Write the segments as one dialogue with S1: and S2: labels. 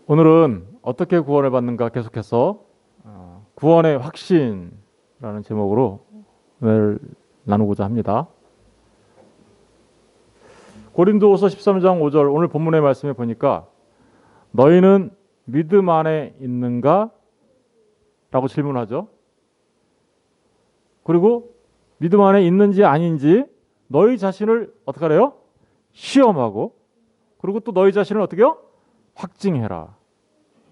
S1: 오늘은 어떻게 구원을 받는가 계속해서 구원의 확신이라는 제목으로 오늘 나누고자 합니다. 고린도후서 13장 5절 오늘 본문의 말씀에 보니까 너희는 믿음 안에 있는가? 라고 질문하죠. 그리고 믿음 안에 있는지 아닌지 너희 자신을 어떻게 하래요? 시험하고 그리고 또 너희 자신을 어떻게 해요? 확증해라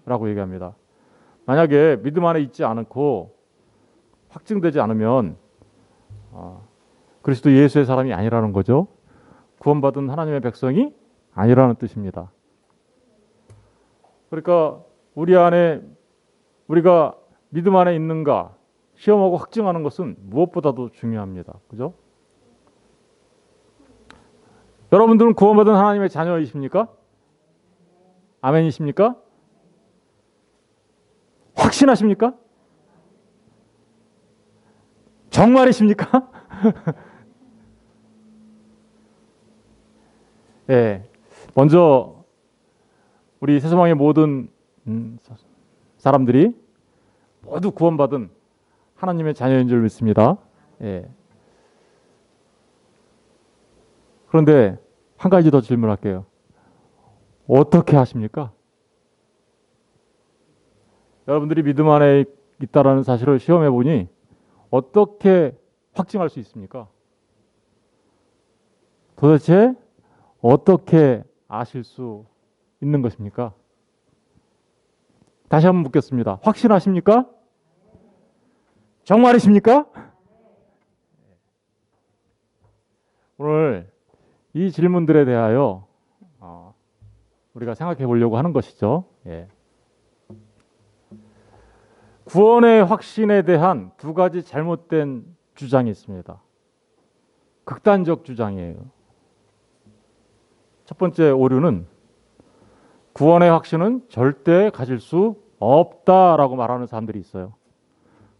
S1: 라고 얘기합니다. 만약에 믿음 안에 있지 않고 확증되지 않으면 그리스도 예수의 사람이 아니라는 거죠. 구원받은 하나님의 백성이 아니라는 뜻입니다. 그러니까 우리가 믿음 안에 있는가 시험하고 확증하는 것은 무엇보다도 중요합니다. 그죠? 여러분들은 구원받은 하나님의 자녀이십니까? 아멘이십니까? 확신하십니까? 정말이십니까? 예. 먼저 우리 세상의 모든 사람들이 모두 구원받은 하나님의 자녀인 줄 믿습니다. 예. 그런데 한 가지 더 질문할게요. 어떻게 하십니까? 여러분들이 믿음 안에 있다라는 사실을 시험해 보니 어떻게 확증할 수 있습니까? 도대체 어떻게 아실 수 있는 것입니까? 다시 한번 묻겠습니다. 확신하십니까? 정말이십니까? 오늘 이 질문들에 대하여 우리가 생각해 보려고 하는 것이죠. 예. 구원의 확신에 대한 두 가지 잘못된 주장이 있습니다. 극단적 주장이에요. 첫 번째 오류는 구원의 확신은 절대 가질 수 없다라고 말하는 사람들이 있어요.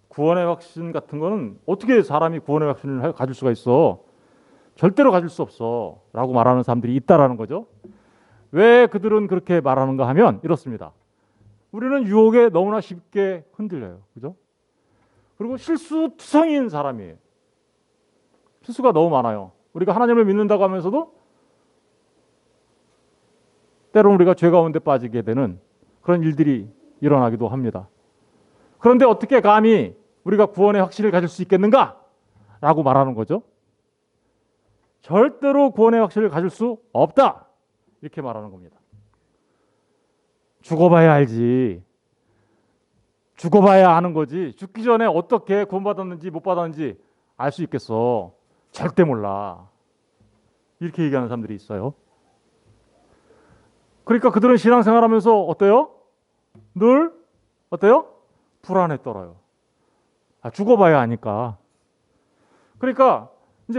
S1: 구원의 확신 같은 거는 어떻게 사람이 구원의 확신을 가질 수가 있어? 절대로 가질 수 없어 라고 말하는 사람들이 있다라는 거죠. 왜 그들은 그렇게 말하는가 하면 이렇습니다. 우리는 유혹에 너무나 쉽게 흔들려요. 그죠? 그리고 실수투성이인 사람이에요. 실수가 너무 많아요. 우리가 하나님을 믿는다고 하면서도 때로는 우리가 죄 가운데 빠지게 되는 그런 일들이 일어나기도 합니다. 그런데 어떻게 감히 우리가 구원의 확신을 가질 수 있겠는가? 라고 말하는 거죠. 절대로 구원의 확신을 가질 수 없다. 이렇게 말하는 겁니다. 죽어봐야 알지. 죽어봐야 아는 거지. 죽기 전에 어떻게 구원받았는지 못 받았는지 알 수 있겠어. 절대 몰라. 이렇게 얘기하는 사람들이 있어요. 그러니까 그들은 신앙생활하면서 어때요? 늘 어때요? 불안에 떨어요. 죽어봐야 아니까. 그러니까 이제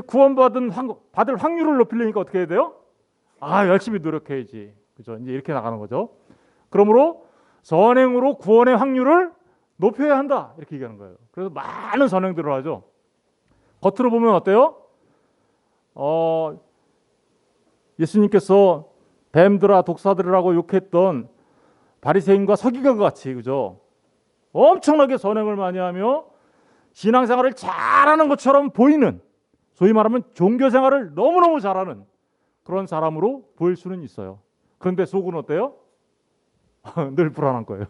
S1: 받을 확률을 높이려니까 어떻게 해야 돼요? 열심히 노력해야지. 그죠? 이제 이렇게 나가는 거죠. 그러므로 선행으로 구원의 확률을 높여야 한다. 이렇게 얘기하는 거예요. 그래서 많은 선행들을 하죠. 겉으로 보면 어때요? 예수님께서 뱀들아 독사들이라고 욕했던 바리새인과 서기관과 같이, 그죠? 엄청나게 선행을 많이 하며 신앙생활을 잘하는 것처럼 보이는, 소위 말하면 종교생활을 너무너무 잘하는 그런 사람으로 보일 수는 있어요. 그런데 속은 어때요? 늘 불안한 거예요.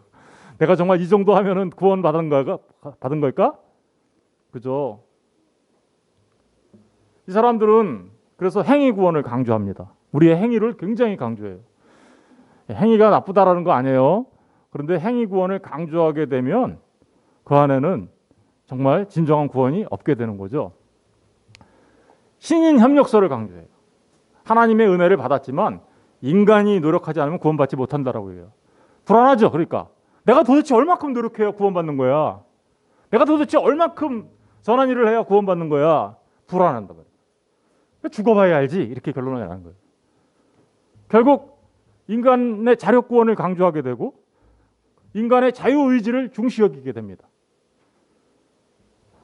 S1: 내가 정말 이 정도 하면은 구원 받은 걸까? 그죠? 이 사람들은 그래서 행위 구원을 강조합니다. 우리의 행위를 굉장히 강조해요. 행위가 나쁘다라는 거 아니에요. 그런데 행위 구원을 강조하게 되면 그 안에는 정말 진정한 구원이 없게 되는 거죠. 신인 협력서를 강조해요. 하나님의 은혜를 받았지만 인간이 노력하지 않으면 구원받지 못한다라고 해요. 불안하죠. 그러니까 내가 도대체 얼마큼 노력해야 구원받는 거야? 내가 도대체 얼마큼 선한 일을 해야 구원받는 거야? 불안한다 말이에요. 죽어봐야 알지. 이렇게 결론을 내는 거예요. 결국 인간의 자력 구원을 강조하게 되고 인간의 자유의지를 중시 여기게 됩니다.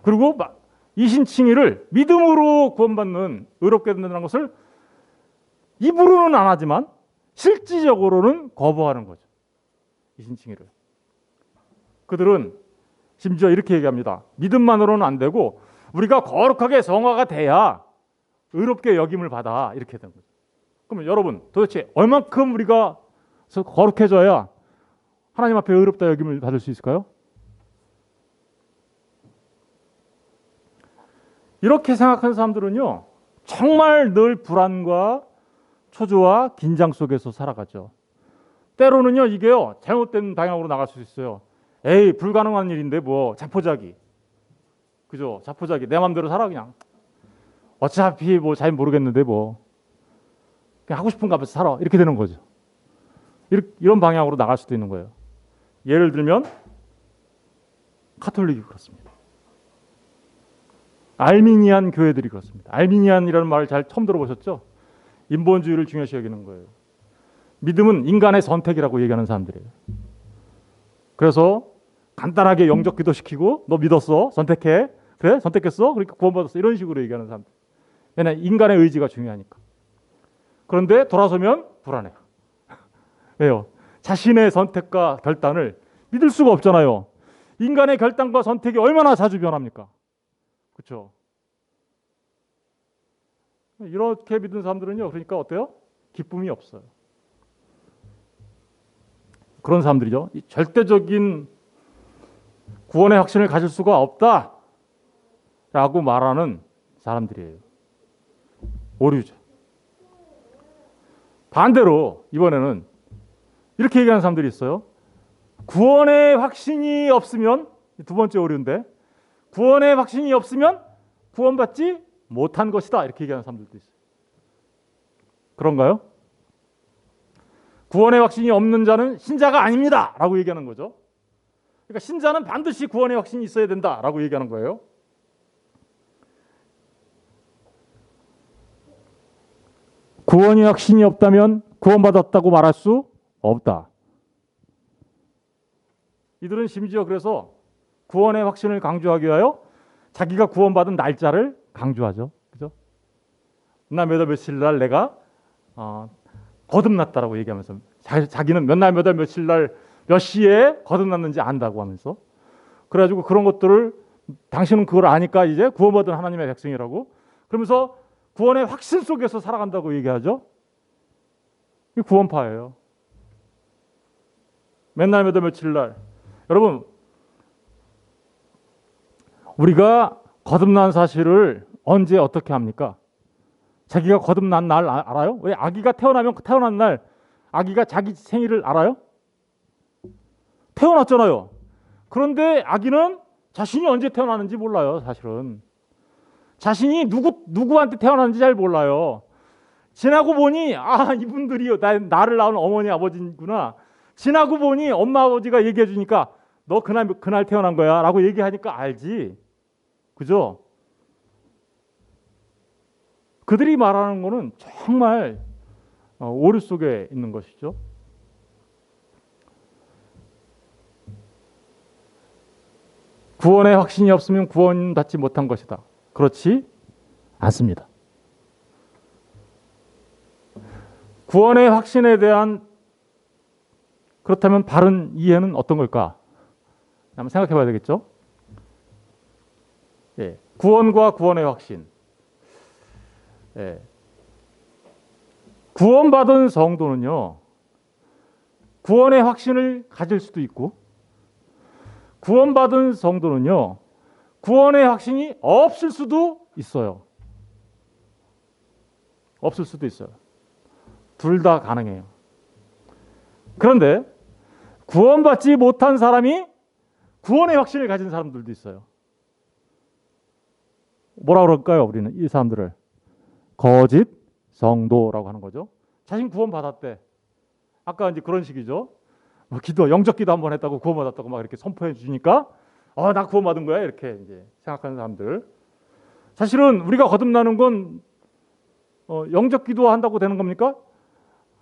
S1: 그리고 이신칭의를 믿음으로 구원받는 의롭게 된다는 것을 입으로는 안 하지만 실질적으로는 거부하는 거죠. 이신칭이를. 그들은 심지어 이렇게 얘기합니다. 믿음만으로는 안 되고 우리가 거룩하게 성화가 돼야 의롭게 여김을 받아. 이렇게 되는 거죠. 그러면 여러분 도대체 얼만큼 우리가 거룩해져야 하나님 앞에 의롭다 여김을 받을 수 있을까요? 이렇게 생각하는 사람들은요, 정말 늘 불안과 초조와 긴장 속에서 살아가죠. 때로는요, 이게요, 잘못된 방향으로 나갈 수 있어요. 에이, 불가능한 일인데 뭐 자포자기, 그죠? 자포자기, 내 마음대로 살아 그냥. 어차피 뭐 잘 모르겠는데 뭐 그냥 하고 싶은 거 하면서 살아, 이렇게 되는 거죠. 이런 방향으로 나갈 수도 있는 거예요. 예를 들면 카톨릭이 그렇습니다. 알미니안 교회들이 그렇습니다. 알미니안이라는 말을 잘 처음 들어보셨죠? 인본주의를 중요시 여기는 거예요. 믿음은 인간의 선택이라고 얘기하는 사람들이에요. 그래서 간단하게 영적 기도 시키고 너 믿었어? 선택해. 그래? 선택했어? 그러니까 구원받았어. 이런 식으로 얘기하는 사람들. 왜냐하면 인간의 의지가 중요하니까. 그런데 돌아서면 불안해요. 왜요? 자신의 선택과 결단을 믿을 수가 없잖아요. 인간의 결단과 선택이 얼마나 자주 변합니까? 그렇죠? 이렇게 믿는 사람들은요, 그러니까 어때요? 기쁨이 없어요. 그런 사람들이죠. 이 절대적인 구원의 확신을 가질 수가 없다라고 말하는 사람들이에요. 오류죠. 반대로 이번에는 이렇게 얘기하는 사람들이 있어요. 구원의 확신이 없으면, 두 번째 오류인데, 구원의 확신이 없으면 구원받지 못한 것이다, 이렇게 얘기하는 사람들도 있어요. 그런가요? 구원의 확신이 없는 자는 신자가 아닙니다 라고 얘기하는 거죠. 그러니까 신자는 반드시 구원의 확신이 있어야 된다라고 얘기하는 거예요. 구원의 확신이 없다면 구원받았다고 말할 수 없다. 이들은 심지어 그래서 구원의 확신을 강조하기 위하여 자기가 구원받은 날짜를 강조하죠. 그죠? 나 몇 월 며칠 날 내가 거듭났다라고 얘기하면서 자기는 몇 날 몇 월 며칠 날 몇 시에 거듭났는지 안다고 하면서, 그래가지고 그런 것들을 당신은 그걸 아니까 이제 구원받은 하나님의 백성이라고 그러면서 구원의 확신 속에서 살아간다고 얘기하죠. 이 구원파예요. 맨날 몇 월 며칠 날. 여러분, 우리가 거듭난 사실을 언제 어떻게 합니까? 자기가 거듭난 날 알아요? 왜 아기가 태어나면 태어난 날 아기가 자기 생일을 알아요? 태어났잖아요. 그런데 아기는 자신이 언제 태어나는지 몰라요. 사실은 자신이 누구한테 태어났는지 잘 몰라요. 지나고 보니 이분들이 나를 낳은 어머니 아버지구나. 지나고 보니 엄마 아버지가 얘기해 주니까 너 그날 태어난 거야 라고 얘기하니까 알지. 그죠? 그들이 말하는 거는 정말 오류 속에 있는 것이죠. 구원의 확신이 없으면 구원받지 못한 것이다. 그렇지 않습니다. 구원의 확신에 대한, 그렇다면 바른 이해는 어떤 걸까? 한번 생각해 봐야 되겠죠? 예, 구원과 구원의 확신. 예. 구원받은 성도는요, 구원의 확신을 가질 수도 있고, 구원받은 성도는요, 구원의 확신이 없을 수도 있어요. 없을 수도 있어요. 둘 다 가능해요. 그런데 구원받지 못한 사람이 구원의 확신을 가진 사람들도 있어요. 뭐라 그럴까요? 우리는 이 사람들을 거짓 성도라고 하는 거죠. 자신 구원받았대. 아까 이제 그런 식이죠. 영적 기도 한번 했다고 구원받았다고 막 이렇게 선포해 주니까 나 구원받은 거야 이렇게 이제 생각하는 사람들. 사실은 우리가 거듭나는 건 영적 기도한다고 되는 겁니까?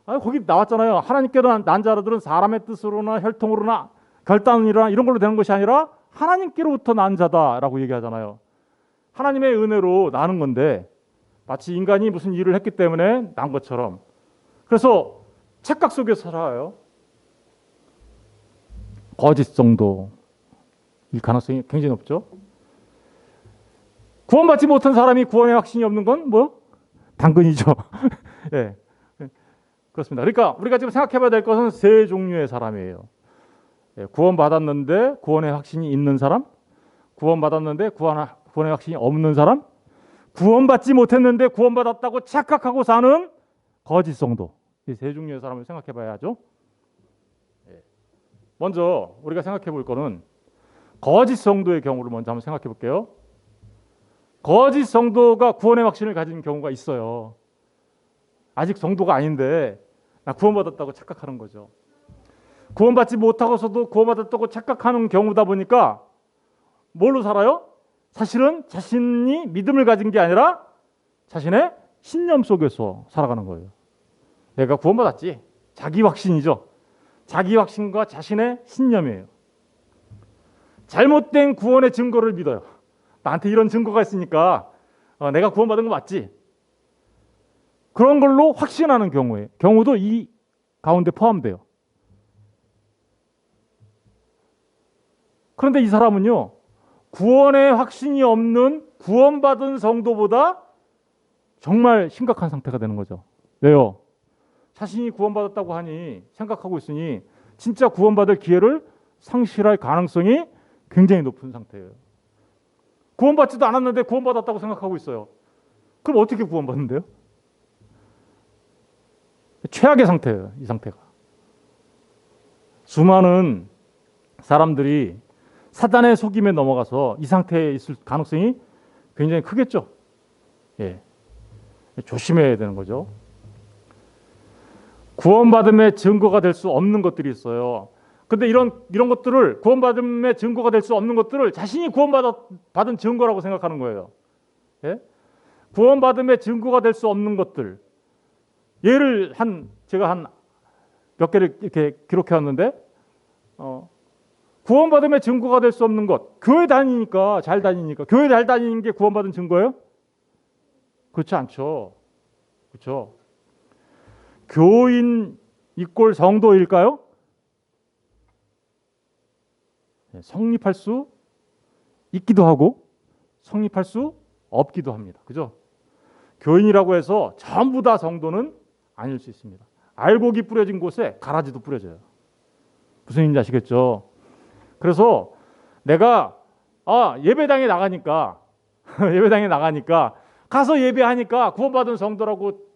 S1: 거기 나왔잖아요. 하나님께로 난 자들은 사람의 뜻으로나 혈통으로나 결단이나 이런 걸로 되는 것이 아니라 하나님께로부터 난 자다라고 얘기하잖아요. 하나님의 은혜로 나는 건데 마치 인간이 무슨 일을 했기 때문에 난 것처럼. 그래서 착각 속에서 살아요. 거짓 성도일 가능성이 굉장히 높죠. 구원받지 못한 사람이 구원의 확신이 없는 건 뭐? 당근이죠. 예. 그렇습니다. 그러니까 우리가 지금 생각해 봐야 될 것은 세 종류의 사람이에요. 예. 구원받았는데 구원의 확신이 있는 사람, 구원받았는데 구원의 확신이 없는 사람, 구원받지 못했는데 구원받았다고 착각하고 사는 거짓 성도. 이 세 종류의 사람을 생각해 봐야죠. 예. 먼저 우리가 생각해 볼 거는 거짓 성도의 경우를 먼저 한번 생각해 볼게요. 거짓 성도가 구원의 확신을 가진 경우가 있어요. 아직 성도가 아닌데 나 구원받았다고 착각하는 거죠. 구원받지 못하고서도 구원받았다고 착각하는 경우다 보니까 뭘로 살아요? 사실은 자신이 믿음을 가진 게 아니라 자신의 신념 속에서 살아가는 거예요. 내가 구원받았지. 자기 확신이죠. 자기 확신과 자신의 신념이에요. 잘못된 구원의 증거를 믿어요. 나한테 이런 증거가 있으니까 내가 구원받은 거 맞지? 그런 걸로 확신하는 경우도 이 가운데 포함돼요. 그런데 이 사람은요, 구원의 확신이 없는 구원받은 성도보다 정말 심각한 상태가 되는 거죠. 왜요? 자신이 구원받았다고 하니 생각하고 있으니 진짜 구원받을 기회를 상실할 가능성이 굉장히 높은 상태예요. 구원받지도 않았는데 구원받았다고 생각하고 있어요. 그럼 어떻게 구원받는데요? 최악의 상태예요, 이 상태가. 수많은 사람들이 사단의 속임에 넘어가서 이 상태에 있을 가능성이 굉장히 크겠죠. 예. 조심해야 되는 거죠. 구원받음의 증거가 될 수 없는 것들이 있어요. 근데 이런 것들을, 구원받음의 증거가 될 수 없는 것들을 자신이 구원받은 증거라고 생각하는 거예요. 예? 구원받음의 증거가 될 수 없는 것들. 예를 제가 한 몇 개를 이렇게 기록해 왔는데, 구원받음의 증거가 될 수 없는 것. 교회 잘 다니니까. 교회 잘 다니는 게 구원받은 증거예요? 그렇지 않죠. 그렇죠. 교인 이꼴 성도일까요? 성립할 수 있기도 하고 성립할 수 없기도 합니다. 그죠? 교인이라고 해서 전부 다 성도는 아닐 수 있습니다. 알곡이 뿌려진 곳에 가라지도 뿌려져요. 무슨 얘기인지 아시겠죠? 그래서 내가 예배당에 나가니까 가서 예배하니까 구원받은 성도라고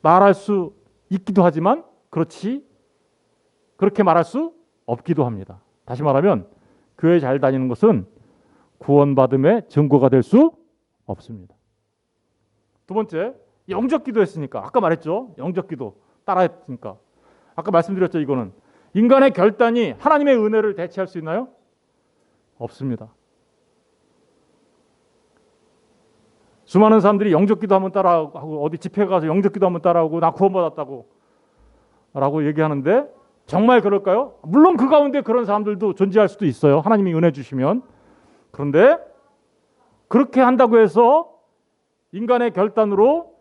S1: 말할 수 있기도 하지만 그렇게 말할 수 없기도 합니다. 다시 말하면 교회 잘 다니는 것은 구원받음의 증거가 될 수 없습니다. 두 번째, 영접기도 했으니까. 아까 말했죠. 영접기도 따라했으니까. 아까 말씀드렸죠. 이거는 인간의 결단이 하나님의 은혜를 대체할 수 있나요? 없습니다. 수많은 사람들이 영접기도 한번 따라하고 어디 집회 가서 영접기도 한번 따라하고 나 구원받았다고 라고 얘기하는데 정말 그럴까요? 물론 그 가운데 그런 사람들도 존재할 수도 있어요. 하나님이 은혜 주시면. 그런데 그렇게 한다고 해서 인간의 결단으로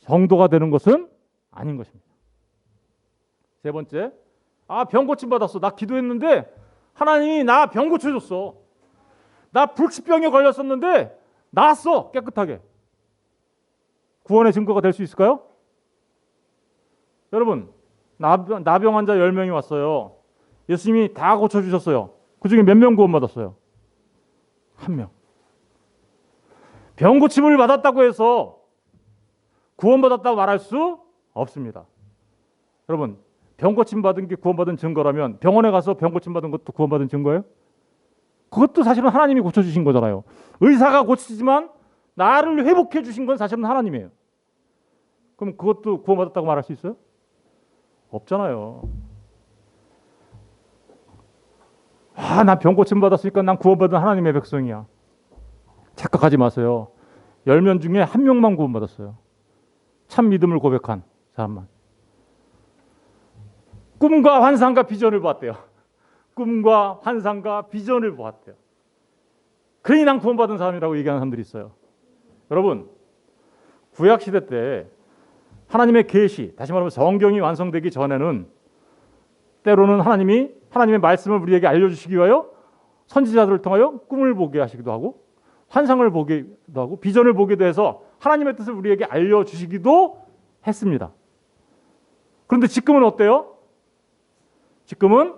S1: 성도가 되는 것은 아닌 것입니다. 세 번째, 병 고침 받았어. 나 기도했는데 하나님이 나 병 고쳐줬어. 나 불치병에 걸렸었는데 나았어. 깨끗하게. 구원의 증거가 될 수 있을까요? 여러분, 나병 환자 10명이 왔어요. 예수님이 다 고쳐주셨어요. 그 중에 몇 명 구원받았어요? 1명. 병 고침을 받았다고 해서 구원받았다고 말할 수 없습니다. 여러분, 병 고침 받은 게 구원받은 증거라면 병원에 가서 병 고침 받은 것도 구원받은 증거예요? 그것도 사실은 하나님이 고쳐주신 거잖아요. 의사가 고치지만 나를 회복해 주신 건 사실은 하나님이에요. 그럼 그것도 구원받았다고 말할 수 있어요? 없잖아요. 나 병 고침 받았으니까 난 구원받은 하나님의 백성이야. 착각하지 마세요. 10명 중에 1명만 구원받았어요. 참 믿음을 고백한 사람만. 꿈과 환상과 비전을 보았대요. 꿈과 환상과 비전을 보았대요. 그러니 난 구원받은 사람이라고 얘기하는 사람들이 있어요. 여러분, 구약시대 때 하나님의 계시, 다시 말하면 성경이 완성되기 전에는 때로는 하나님의 말씀을 우리에게 알려주시기 위하여 선지자들을 통하여 꿈을 보게 하시기도 하고 환상을 보기도 하고 비전을 보기도 해서 하나님의 뜻을 우리에게 알려주시기도 했습니다. 그런데 지금은 어때요? 지금은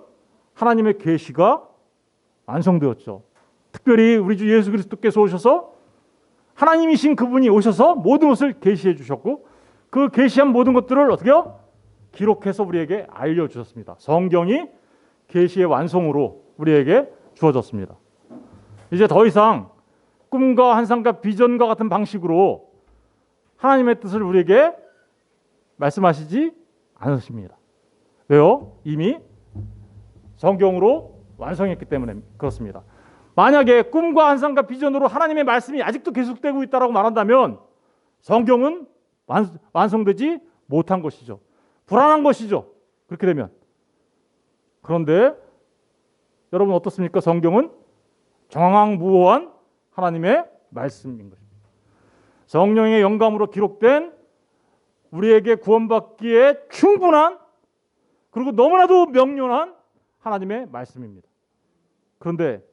S1: 하나님의 계시가 완성되었죠. 특별히 우리 주 예수 그리스도께서 오셔서 하나님이신 그분이 오셔서 모든 것을 계시해 주셨고 그 계시한 모든 것들을 어떻게요? 기록해서 우리에게 알려주셨습니다. 성경이 계시의 완성으로 우리에게 주어졌습니다. 이제 더 이상 꿈과 환상과 비전과 같은 방식으로 하나님의 뜻을 우리에게 말씀하시지 않으십니다. 왜요? 이미 성경으로 완성했기 때문에 그렇습니다. 만약에 꿈과 환상과 비전으로 하나님의 말씀이 아직도 계속되고 있다고 말한다면 성경은 완성되지 못한 것이죠. 불안한 것이죠. 그렇게 되면. 그런데 여러분 어떻습니까? 성경은 정황무오한 하나님의 말씀인 것입니다. 성령의 영감으로 기록된 우리에게 구원받기에 충분한 그리고 너무나도 명료한 하나님의 말씀입니다. 그런데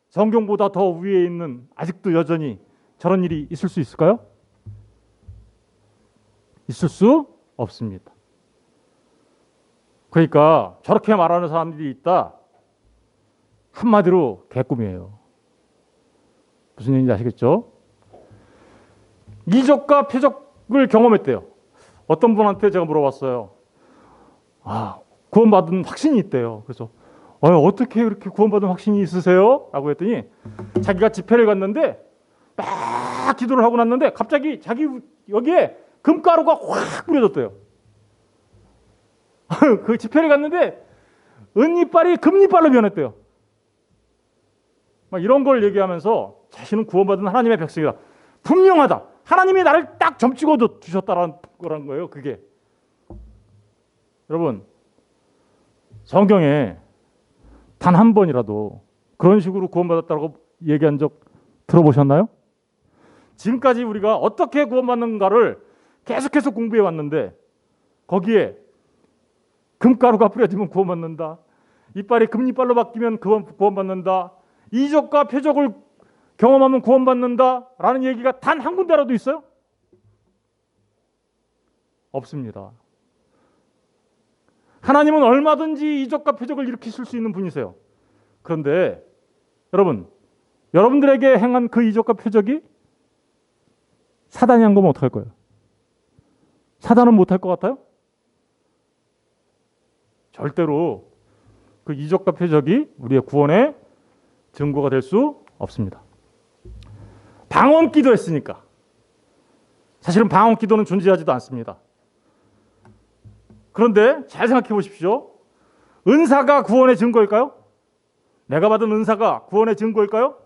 S1: 성경보다 더 위에 있는 아직도 여전히 저런 일이 있을 수 있을까요? 있을 수 없습니다. 그러니까 저렇게 말하는 사람들이 있다. 한마디로 개꿈이에요. 무슨 얘기인지 아시겠죠? 이적과 표적을 경험했대요. 어떤 분한테 제가 물어봤어요. 구원받은 확신이 있대요. 그래서 어떻게 그렇게 구원받은 확신이 있으세요? 라고 했더니 자기가 집회를 갔는데 막 기도를 하고 났는데 갑자기 자기 여기에 금가루가 확 뿌려졌대요. 그 집회를 갔는데 은이빨이 금이빨로 변했대요. 막 이런 걸 얘기하면서 자신은 구원받은 하나님의 백성이다. 분명하다. 하나님이 나를 딱 점찍어 주셨다라는 거란 거예요. 그게. 여러분 성경에 단 한 번이라도 그런 식으로 구원받았다고 얘기한 적 들어보셨나요? 지금까지 우리가 어떻게 구원받는가를 계속해서 공부해 왔는데 거기에 금가루가 뿌려지면 구원받는다. 이빨이 금이빨로 바뀌면 구원받는다. 이적과 표적을 경험하면 구원받는다. 라는 얘기가 단 한 군데라도 있어요? 없습니다. 하나님은 얼마든지 이적과 표적을 일으키실 수 있는 분이세요. 그런데 여러분, 여러분들에게 행한 그 이적과 표적이 사단이 한 거면 어떡할 거예요? 사단은 못할 것 같아요? 절대로 그 이적과 표적이 우리의 구원의 증거가 될 수 없습니다. 방언기도 했으니까. 사실은 방언기도는 존재하지도 않습니다. 그런데 잘 생각해 보십시오. 은사가 구원의 증거일까요? 내가 받은 은사가 구원의 증거일까요?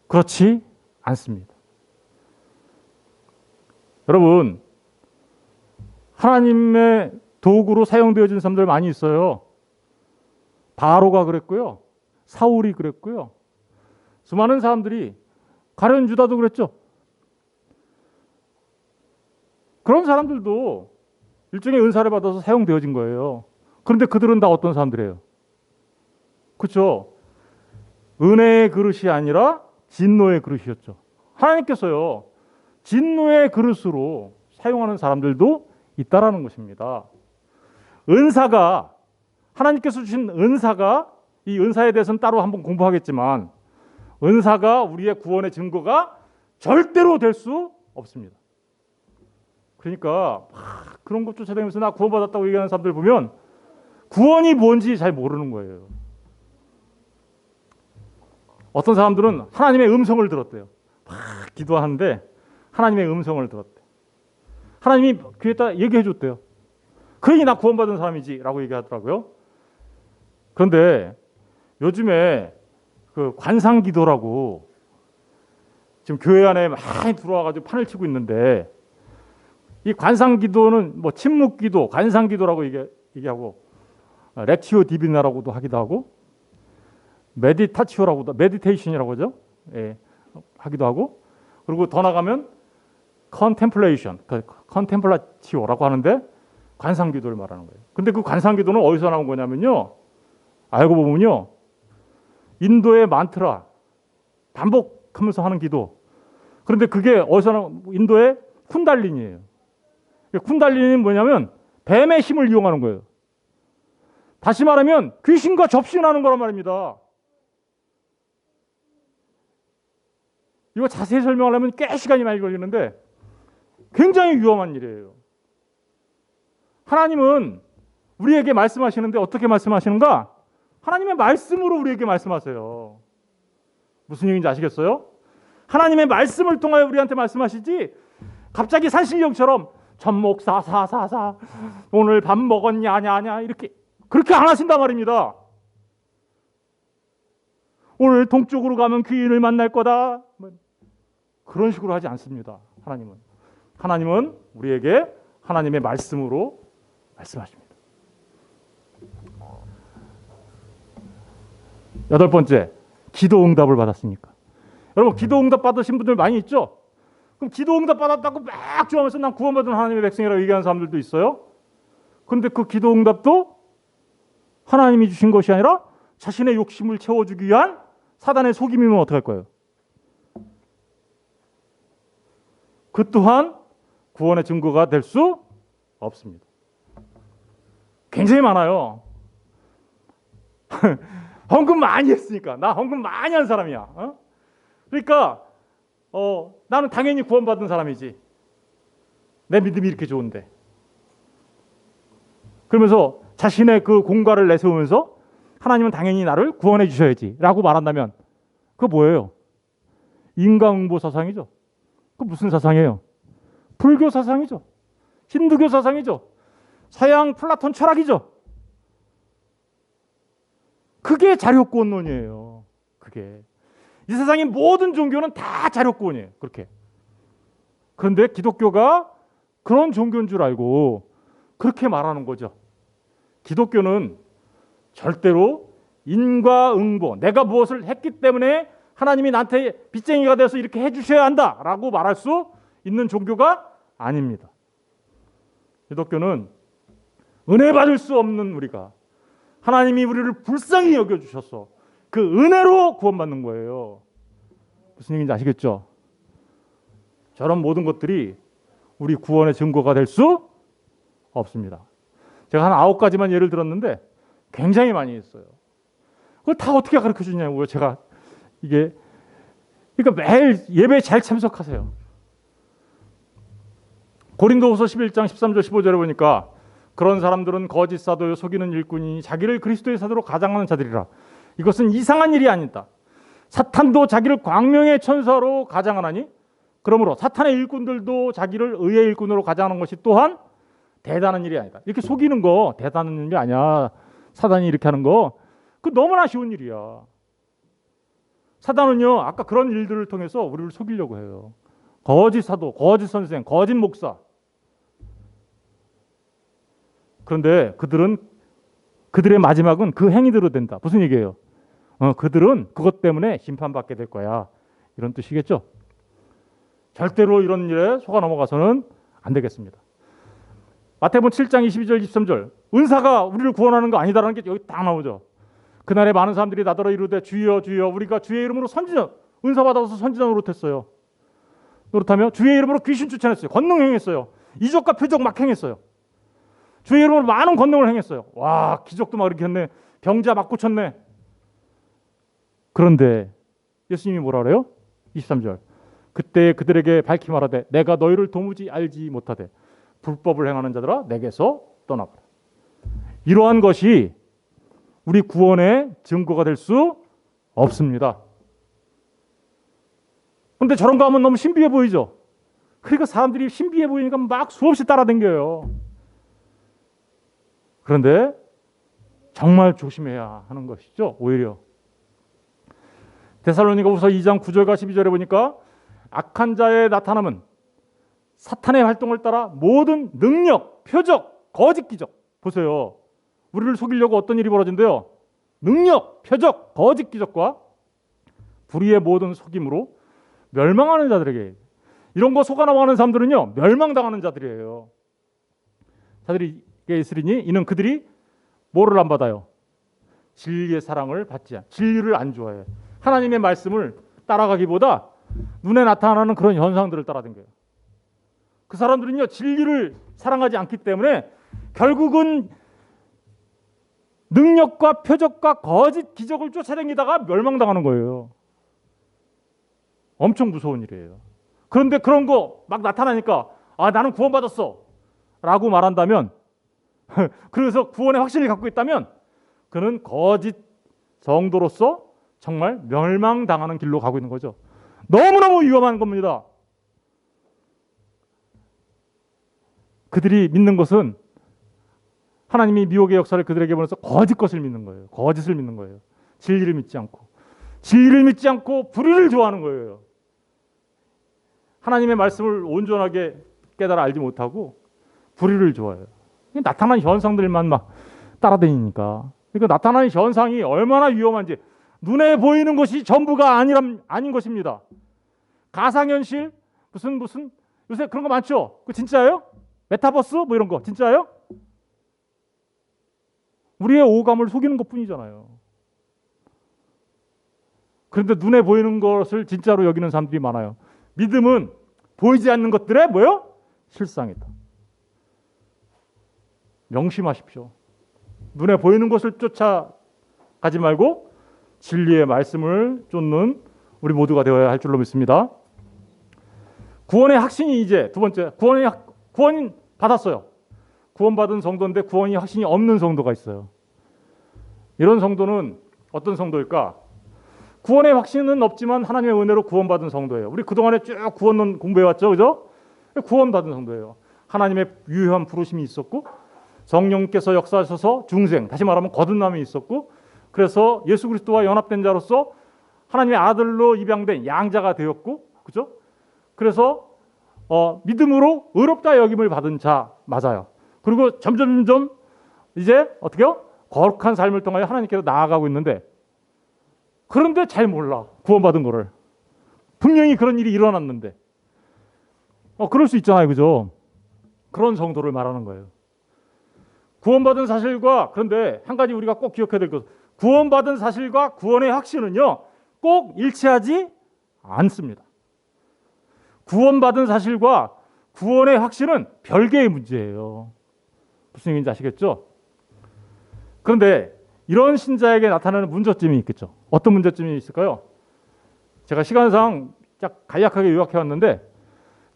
S1: 그렇지 않습니다. 여러분, 하나님의 도구로 사용되어진 사람들 많이 있어요. 바로가 그랬고요. 사울이 그랬고요. 수많은 사람들이 가룟 유다도 그랬죠. 그런 사람들도 일종의 은사를 받아서 사용되어진 거예요. 그런데 그들은 다 어떤 사람들이에요? 그렇죠? 은혜의 그릇이 아니라 진노의 그릇이었죠. 하나님께서요. 진노의 그릇으로 사용하는 사람들도 있다라는 것입니다. 은사가 하나님께서 주신 은사가 이 은사에 대해서는 따로 한번 공부하겠지만 은사가 우리의 구원의 증거가 절대로 될 수 없습니다. 그러니까 그런 것 쫓아다니면서 나 구원받았다고 얘기하는 사람들 보면 구원이 뭔지 잘 모르는 거예요. 어떤 사람들은 하나님의 음성을 들었대요. 막 기도하는데 하나님의 음성을 들었대. 하나님이 귀에다 얘기해 줬대요. 그러니 나 구원받은 사람이지 라고 얘기하더라고요. 그런데 요즘에 그 관상기도라고 지금 교회 안에 많이 들어와가지고 판을 치고 있는데 이 관상기도는 뭐 침묵기도, 관상기도라고 얘기하고 렉티오 디비나라고도 하기도 하고 메디테이션이라고 하죠. 예, 하기도 하고 그리고 더 나가면 컨템플레이션, 컨템플라티오라고 하는데 관상기도를 말하는 거예요. 근데 그 관상기도는 어디서 나온 거냐면요. 알고 보면요. 인도의 만트라, 반복하면서 하는 기도. 그런데 그게 어디서 나온, 인도의 쿤달리니예요. 쿤달리니는 뭐냐면 뱀의 힘을 이용하는 거예요. 다시 말하면 귀신과 접신하는 거란 말입니다. 이거 자세히 설명하려면 꽤 시간이 많이 걸리는데 굉장히 위험한 일이에요. 하나님은 우리에게 말씀하시는데 어떻게 말씀하시는가? 하나님의 말씀으로 우리에게 말씀하세요. 무슨 얘기인지 아시겠어요? 하나님의 말씀을 통하여 우리한테 말씀하시지 갑자기 산신령처럼 전목사사사사 오늘 밥 먹었냐 아냐 이렇게 그렇게 안 하신단 말입니다. 오늘 동쪽으로 가면 귀인을 만날 거다. 그런 식으로 하지 않습니다. 하나님은 우리에게 하나님의 말씀으로 말씀하십니다. 8번째, 기도 응답을 받았으니까. 여러분 기도 응답 받으신 분들 많이 있죠? 그럼 기도 응답 받았다고 막 좋아하면서 난 구원받은 하나님의 백성이라고 얘기하는 사람들도 있어요. 그런데 그 기도 응답도 하나님이 주신 것이 아니라 자신의 욕심을 채워주기 위한 사단의 속임이면 어떡할 거예요? 그 또한 구원의 증거가 될 수 없습니다. 굉장히 많아요. 헌금 많이 했으니까. 나 헌금 많이 한 사람이야. 어? 그러니까 나는 당연히 구원받은 사람이지. 내 믿음이 이렇게 좋은데. 그러면서 자신의 그 공과를 내세우면서 하나님은 당연히 나를 구원해 주셔야지 라고 말한다면 그거 뭐예요? 인과응보 사상이죠. 그 무슨 사상이에요? 불교 사상이죠. 힌두교 사상이죠. 서양 플라톤 철학이죠. 그게 자력구원론이에요. 그게 이 세상의 모든 종교는 다 자력구원이에요. 그렇게. 그런데 기독교가 그런 종교인 줄 알고 그렇게 말하는 거죠. 기독교는 절대로 인과응보, 내가 무엇을 했기 때문에 하나님이 나한테 빚쟁이가 돼서 이렇게 해주셔야 한다라고 말할 수 있는 종교가 아닙니다. 기독교는 은혜 받을 수 없는 우리가 하나님이 우리를 불쌍히 여겨주셔서 그 은혜로 구원받는 거예요. 무슨 얘기인지 아시겠죠? 저런 모든 것들이 우리 구원의 증거가 될 수 없습니다. 제가 한 9가지만 예를 들었는데 굉장히 많이 있어요. 그걸 다 어떻게 가르쳐 주냐고요. 제가 이게 그러니까 매일 예배에 잘 참석하세요. 고린도후서 11장 13절 15절에 보니까 그런 사람들은 거짓 사도요 속이는 일꾼이니 자기를 그리스도의 사도로 가장하는 자들이라. 이것은 이상한 일이 아니다. 사탄도 자기를 광명의 천사로 가장하나니 그러므로 사탄의 일꾼들도 자기를 의의 일꾼으로 가장하는 것이 또한 대단한 일이 아니다. 이렇게 속이는 거 대단한 일이 아니야. 사단이 이렇게 하는 거 그 너무나 쉬운 일이야. 사단은요 아까 그런 일들을 통해서 우리를 속이려고 해요. 거짓 사도, 거짓 선생, 거짓 목사. 그런데 그들의 마지막은 그 행위대로 된다. 무슨 얘기예요? 그들은 그것 때문에 심판받게 될 거야. 이런 뜻이겠죠? 절대로 이런 일에 속아 넘어가서는 안 되겠습니다. 마태복음 7장 22절 23절 은사가 우리를 구원하는 거 아니다라는 게 여기 딱 나오죠. 그날에 많은 사람들이 나더러 이르되 주여 주여 우리가 주의 이름으로 선지자 은사 받아서 선지자 노릇했어요. 노릇하며 주의 이름으로 귀신 쫓아냈어요. 권능 행했어요. 이적과 표적 막 행했어요. 주의 이름으로 많은 권능을 행했어요. 와 기적도 막 이렇게 했네. 병자 막 고쳤네. 그런데 예수님이 뭐라 그래요? 23절 그때 그들에게 밝히 말하되 내가 너희를 도무지 알지 못하되 불법을 행하는 자들아 내게서 떠나가라. 이러한 것이 우리 구원의 증거가 될 수 없습니다. 그런데 저런 거 하면 너무 신비해 보이죠? 그러니까 사람들이 신비해 보이니까 막 수없이 따라다녀요. 그런데 정말 조심해야 하는 것이죠. 오히려 데살로니가후서 2장 9절과 12절에 보니까 악한 자의 나타남은 사탄의 활동을 따라 모든 능력, 표적, 거짓 기적. 보세요. 우리를 속이려고 어떤 일이 벌어진대요? 능력, 표적, 거짓 기적과 불의의 모든 속임으로 멸망하는 자들에게 이런 거 속아 넘어가는 사람들은요, 멸망당하는 자들이에요. 자들이 있으리니 이는 그들이 뭐를 안 받아요? 진리의 사랑을 받지 않아. 진리를 안 좋아해. 하나님의 말씀을 따라가기보다 눈에 나타나는 그런 현상들을 따라댕겨요. 그 사람들은요, 진리를 사랑하지 않기 때문에 결국은 능력과 표적과 거짓 기적을 쫓아다니다가 멸망당하는 거예요. 엄청 무서운 일이에요. 그런데 그런 거 막 나타나니까 나는 구원받았어 라고 말한다면 그래서 구원의 확신을 갖고 있다면 그는 거짓 성도로서 정말 멸망당하는 길로 가고 있는 거죠. 너무너무 위험한 겁니다. 그들이 믿는 것은 하나님이 미혹의 역사를 그들에게 보내서 거짓 것을 믿는 거예요. 거짓을 믿는 거예요. 진리를 믿지 않고 불의를 좋아하는 거예요. 하나님의 말씀을 온전하게 깨달아 알지 못하고 불의를 좋아해요. 나타난 현상들만 막 따라다니니까. 그러니까 나타나는 현상이 얼마나 위험한지, 눈에 보이는 것이 전부가 아닌 것입니다. 가상현실 무슨 요새 그런 거 많죠? 그 진짜예요? 메타버스 뭐 이런 거 진짜예요? 우리의 오감을 속이는 것뿐이잖아요. 그런데 눈에 보이는 것을 진짜로 여기는 사람들이 많아요. 믿음은 보이지 않는 것들의 뭐요? 실상이다. 명심하십시오. 눈에 보이는 것을 쫓아가지 말고 진리의 말씀을 쫓는 우리 모두가 되어야 할 줄로 믿습니다. 구원의 확신이 이제 두 번째, 구원 받았어요. 구원받은 성도인데 구원이 확신이 없는 성도가 있어요. 이런 성도는 어떤 성도일까? 구원의 확신은 없지만 하나님의 은혜로 구원받은 성도예요. 우리 그동안에 쭉 구원론 공부해왔죠, 그죠? 구원받은 성도예요. 하나님의 유효한 부르심이 있었고 성령께서 역사하셔서 중생, 다시 말하면 거듭남이 있었고, 그래서 예수 그리스도와 연합된 자로서 하나님의 아들로 입양된 양자가 되었고, 그죠? 그래서 믿음으로 의롭다 여김을 받은 자 맞아요. 그리고 점점 이제 어떻게요? 거룩한 삶을 통하여 하나님께로 나아가고 있는데, 그런데 잘 몰라, 구원받은 거를. 분명히 그런 일이 일어났는데 그럴 수 있잖아요, 그죠? 그런 성도를 말하는 거예요. 구원받은 사실과, 그런데 한 가지 우리가 꼭 기억해야 될 것은 구원받은 사실과 구원의 확신은요 꼭 일치하지 않습니다. 구원받은 사실과 구원의 확신은 별개의 문제예요. 무슨 얘기인지 아시겠죠? 그런데 이런 신자에게 나타나는 문제점이 있겠죠. 어떤 문제점이 있을까요? 제가 시간상 딱 간략하게 요약해 왔는데,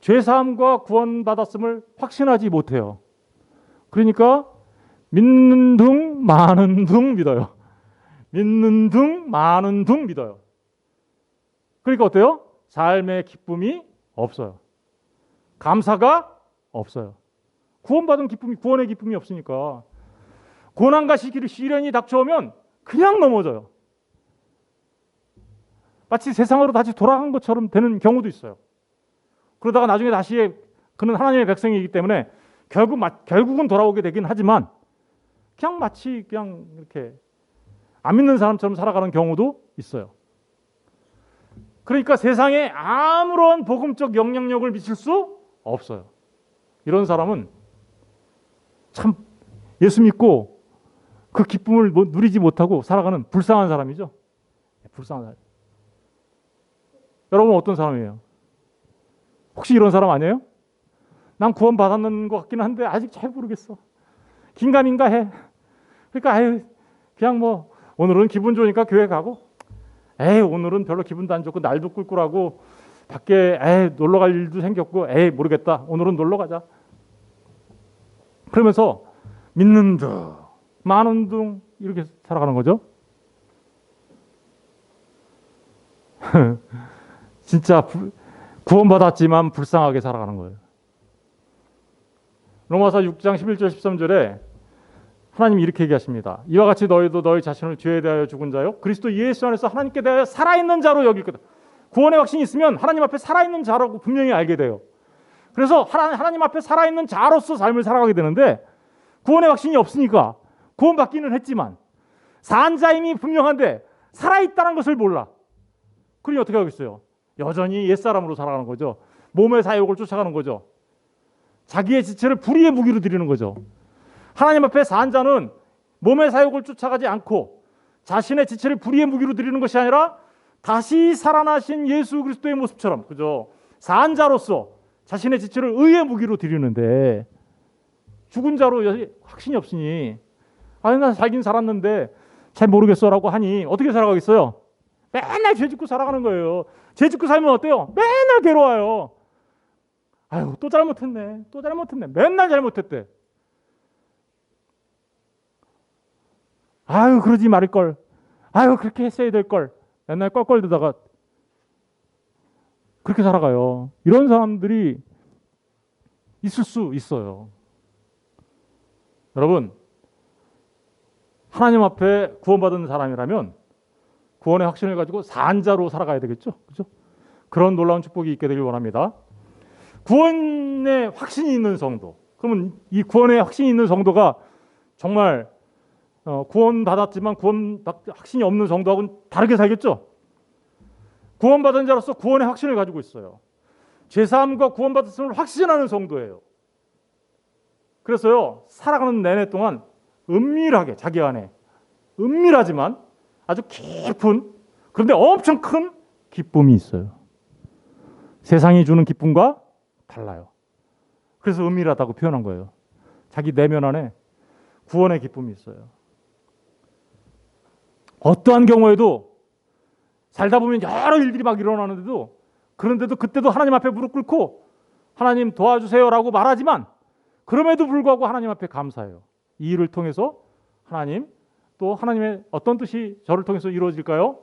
S1: 죄사함과 구원받았음을 확신하지 못해요. 그러니까 믿는 둥 마는 둥 믿어요. 믿는 둥 마는 둥 믿어요. 그러니까 어때요? 삶의 기쁨이 없어요. 감사가 없어요. 구원받은 기쁨이, 구원의 기쁨이 없으니까 고난과 시련이 닥쳐오면 그냥 넘어져요. 마치 세상으로 다시 돌아간 것처럼 되는 경우도 있어요. 그러다가 나중에 다시 그는 하나님의 백성이기 때문에 결국은 돌아오게 되긴 하지만 그냥 마치 그냥 이렇게 안 믿는 사람처럼 살아가는 경우도 있어요. 그러니까 세상에 아무런 복음적 영향력을 미칠 수 없어요. 이런 사람은 참 예수 믿고 그 기쁨을 누리지 못하고 살아가는 불쌍한 사람이죠. 불쌍한 사람. 여러분 어떤 사람이에요? 혹시 이런 사람 아니에요? 난 구원 받았는 것 같기는 한데 아직 잘 모르겠어. 긴가민가 해. 그러니까 그냥 뭐 오늘은 기분 좋으니까 교회 가고, 오늘은 별로 기분도 안 좋고 날도 꿀꿀하고 밖에 놀러 갈 일도 생겼고 모르겠다. 오늘은 놀러 가자. 그러면서 믿는 둥 마는 둥 이렇게 살아가는 거죠. 진짜 구원받았지만 불쌍하게 살아가는 거예요. 로마서 6장 11절 13절에 하나님이 이렇게 얘기하십니다. 이와 같이 너희도 너희 자신을 죄에 대하여 죽은 자요 그리스도 예수 안에서 하나님께 대하여 살아있는 자로 여길 거다. 구원의 확신이 있으면 하나님 앞에 살아있는 자라고 분명히 알게 돼요. 그래서 하나님 앞에 살아있는 자로서 삶을 살아가게 되는데, 구원의 확신이 없으니까 구원받기는 했지만 산자임이 분명한데 살아있다는 것을 몰라. 그러니 어떻게 하겠어요? 여전히 옛사람으로 살아가는 거죠. 몸의 사욕을 쫓아가는 거죠. 자기의 지체를 불의의 무기로 드리는 거죠. 하나님 앞에 산 자는 몸의 사욕을 쫓아가지 않고 자신의 지체를 불의의 무기로 드리는 것이 아니라 다시 살아나신 예수 그리스도의 모습처럼, 그죠? 산 자로서 자신의 지체를 의의 무기로 드리는데, 죽은 자로 확신이 없으니 아니 난 살긴 살았는데 잘 모르겠어라고 하니 어떻게 살아가겠어요? 맨날 죄 짓고 살아가는 거예요. 죄 짓고 살면 어때요? 맨날 괴로워요. 아유 또 잘못했네, 또 잘못했네, 맨날 잘못했대. 아유 그러지 말걸, 아유 그렇게 했어야 될걸, 맨날 껄껄대다가 그렇게 살아가요. 이런 사람들이 있을 수 있어요. 여러분, 하나님 앞에 구원받은 사람이라면 구원의 확신을 가지고 산자로 살아가야 되겠죠. 그죠? 그런 놀라운 축복이 있게 되길 원합니다. 구원의 확신이 있는 성도. 그러면 이 구원의 확신이 있는 성도가 정말 구원받았지만 구원 확신이 없는 성도하고는 다르게 살겠죠. 구원받은 자로서 구원의 확신을 가지고 있어요. 죄사함과 구원받았음을 확신하는 성도예요. 그래서요, 살아가는 내내 동안 은밀하게 자기 안에 은밀하지만 아주 깊은, 그런데 엄청 큰 기쁨이 있어요. 세상이 주는 기쁨과 달라요. 그래서 은밀하다고 표현한 거예요. 자기 내면 안에 구원의 기쁨이 있어요. 어떠한 경우에도 살다 보면 여러 일들이 막 일어나는데도, 그런데도 그때도 하나님 앞에 무릎 꿇고 하나님 도와주세요라고 말하지만 그럼에도 불구하고 하나님 앞에 감사해요. 이 일을 통해서 하나님, 또 하나님의 어떤 뜻이 저를 통해서 이루어질까요?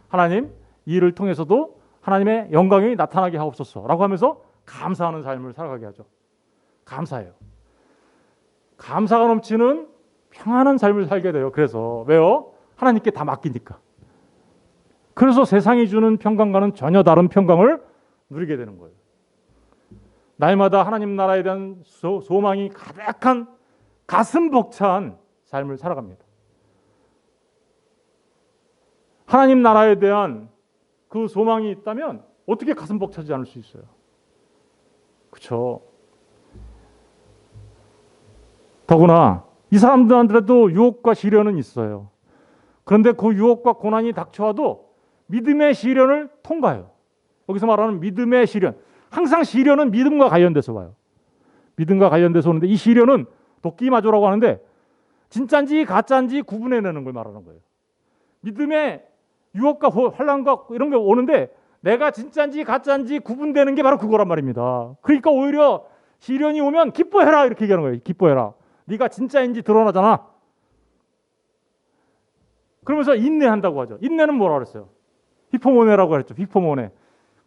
S1: 하나님, 이 일을 통해서도 하나님의 영광이 나타나게 하옵소서라고 하면서 감사하는 삶을 살아가게 하죠. 감사해요. 감사가 넘치는 평안한 삶을 살게 돼요. 그래서 왜요? 하나님께 다 맡기니까. 그래서 세상이 주는 평강과는 전혀 다른 평강을 누리게 되는 거예요. 날마다 하나님 나라에 대한 소망이 가득한 가슴 벅찬 삶을 살아갑니다. 하나님 나라에 대한 그 소망이 있다면 어떻게 가슴 벅차지 않을 수 있어요? 그렇죠? 더구나 이 사람들한테도 유혹과 시련은 있어요. 그런데 그 유혹과 고난이 닥쳐와도 믿음의 시련을 통과해요. 여기서 말하는 믿음의 시련, 항상 시련은 믿음과 관련돼서 와요. 믿음과 관련돼서 오는데 이 시련은 도끼마조라고 하는데 진짜인지 가짜인지 구분해내는 걸 말하는 거예요. 믿음의 유혹과 환난과 이런 게 오는데 내가 진짜인지 가짜인지 구분되는 게 바로 그거란 말입니다. 그러니까 오히려 시련이 오면 기뻐해라 이렇게 얘기하는 거예요. 기뻐해라. 네가 진짜인지 드러나잖아. 그러면서 인내한다고 하죠. 인내는 뭐라 그랬어요? 히포모네라고 했죠. 히포모네.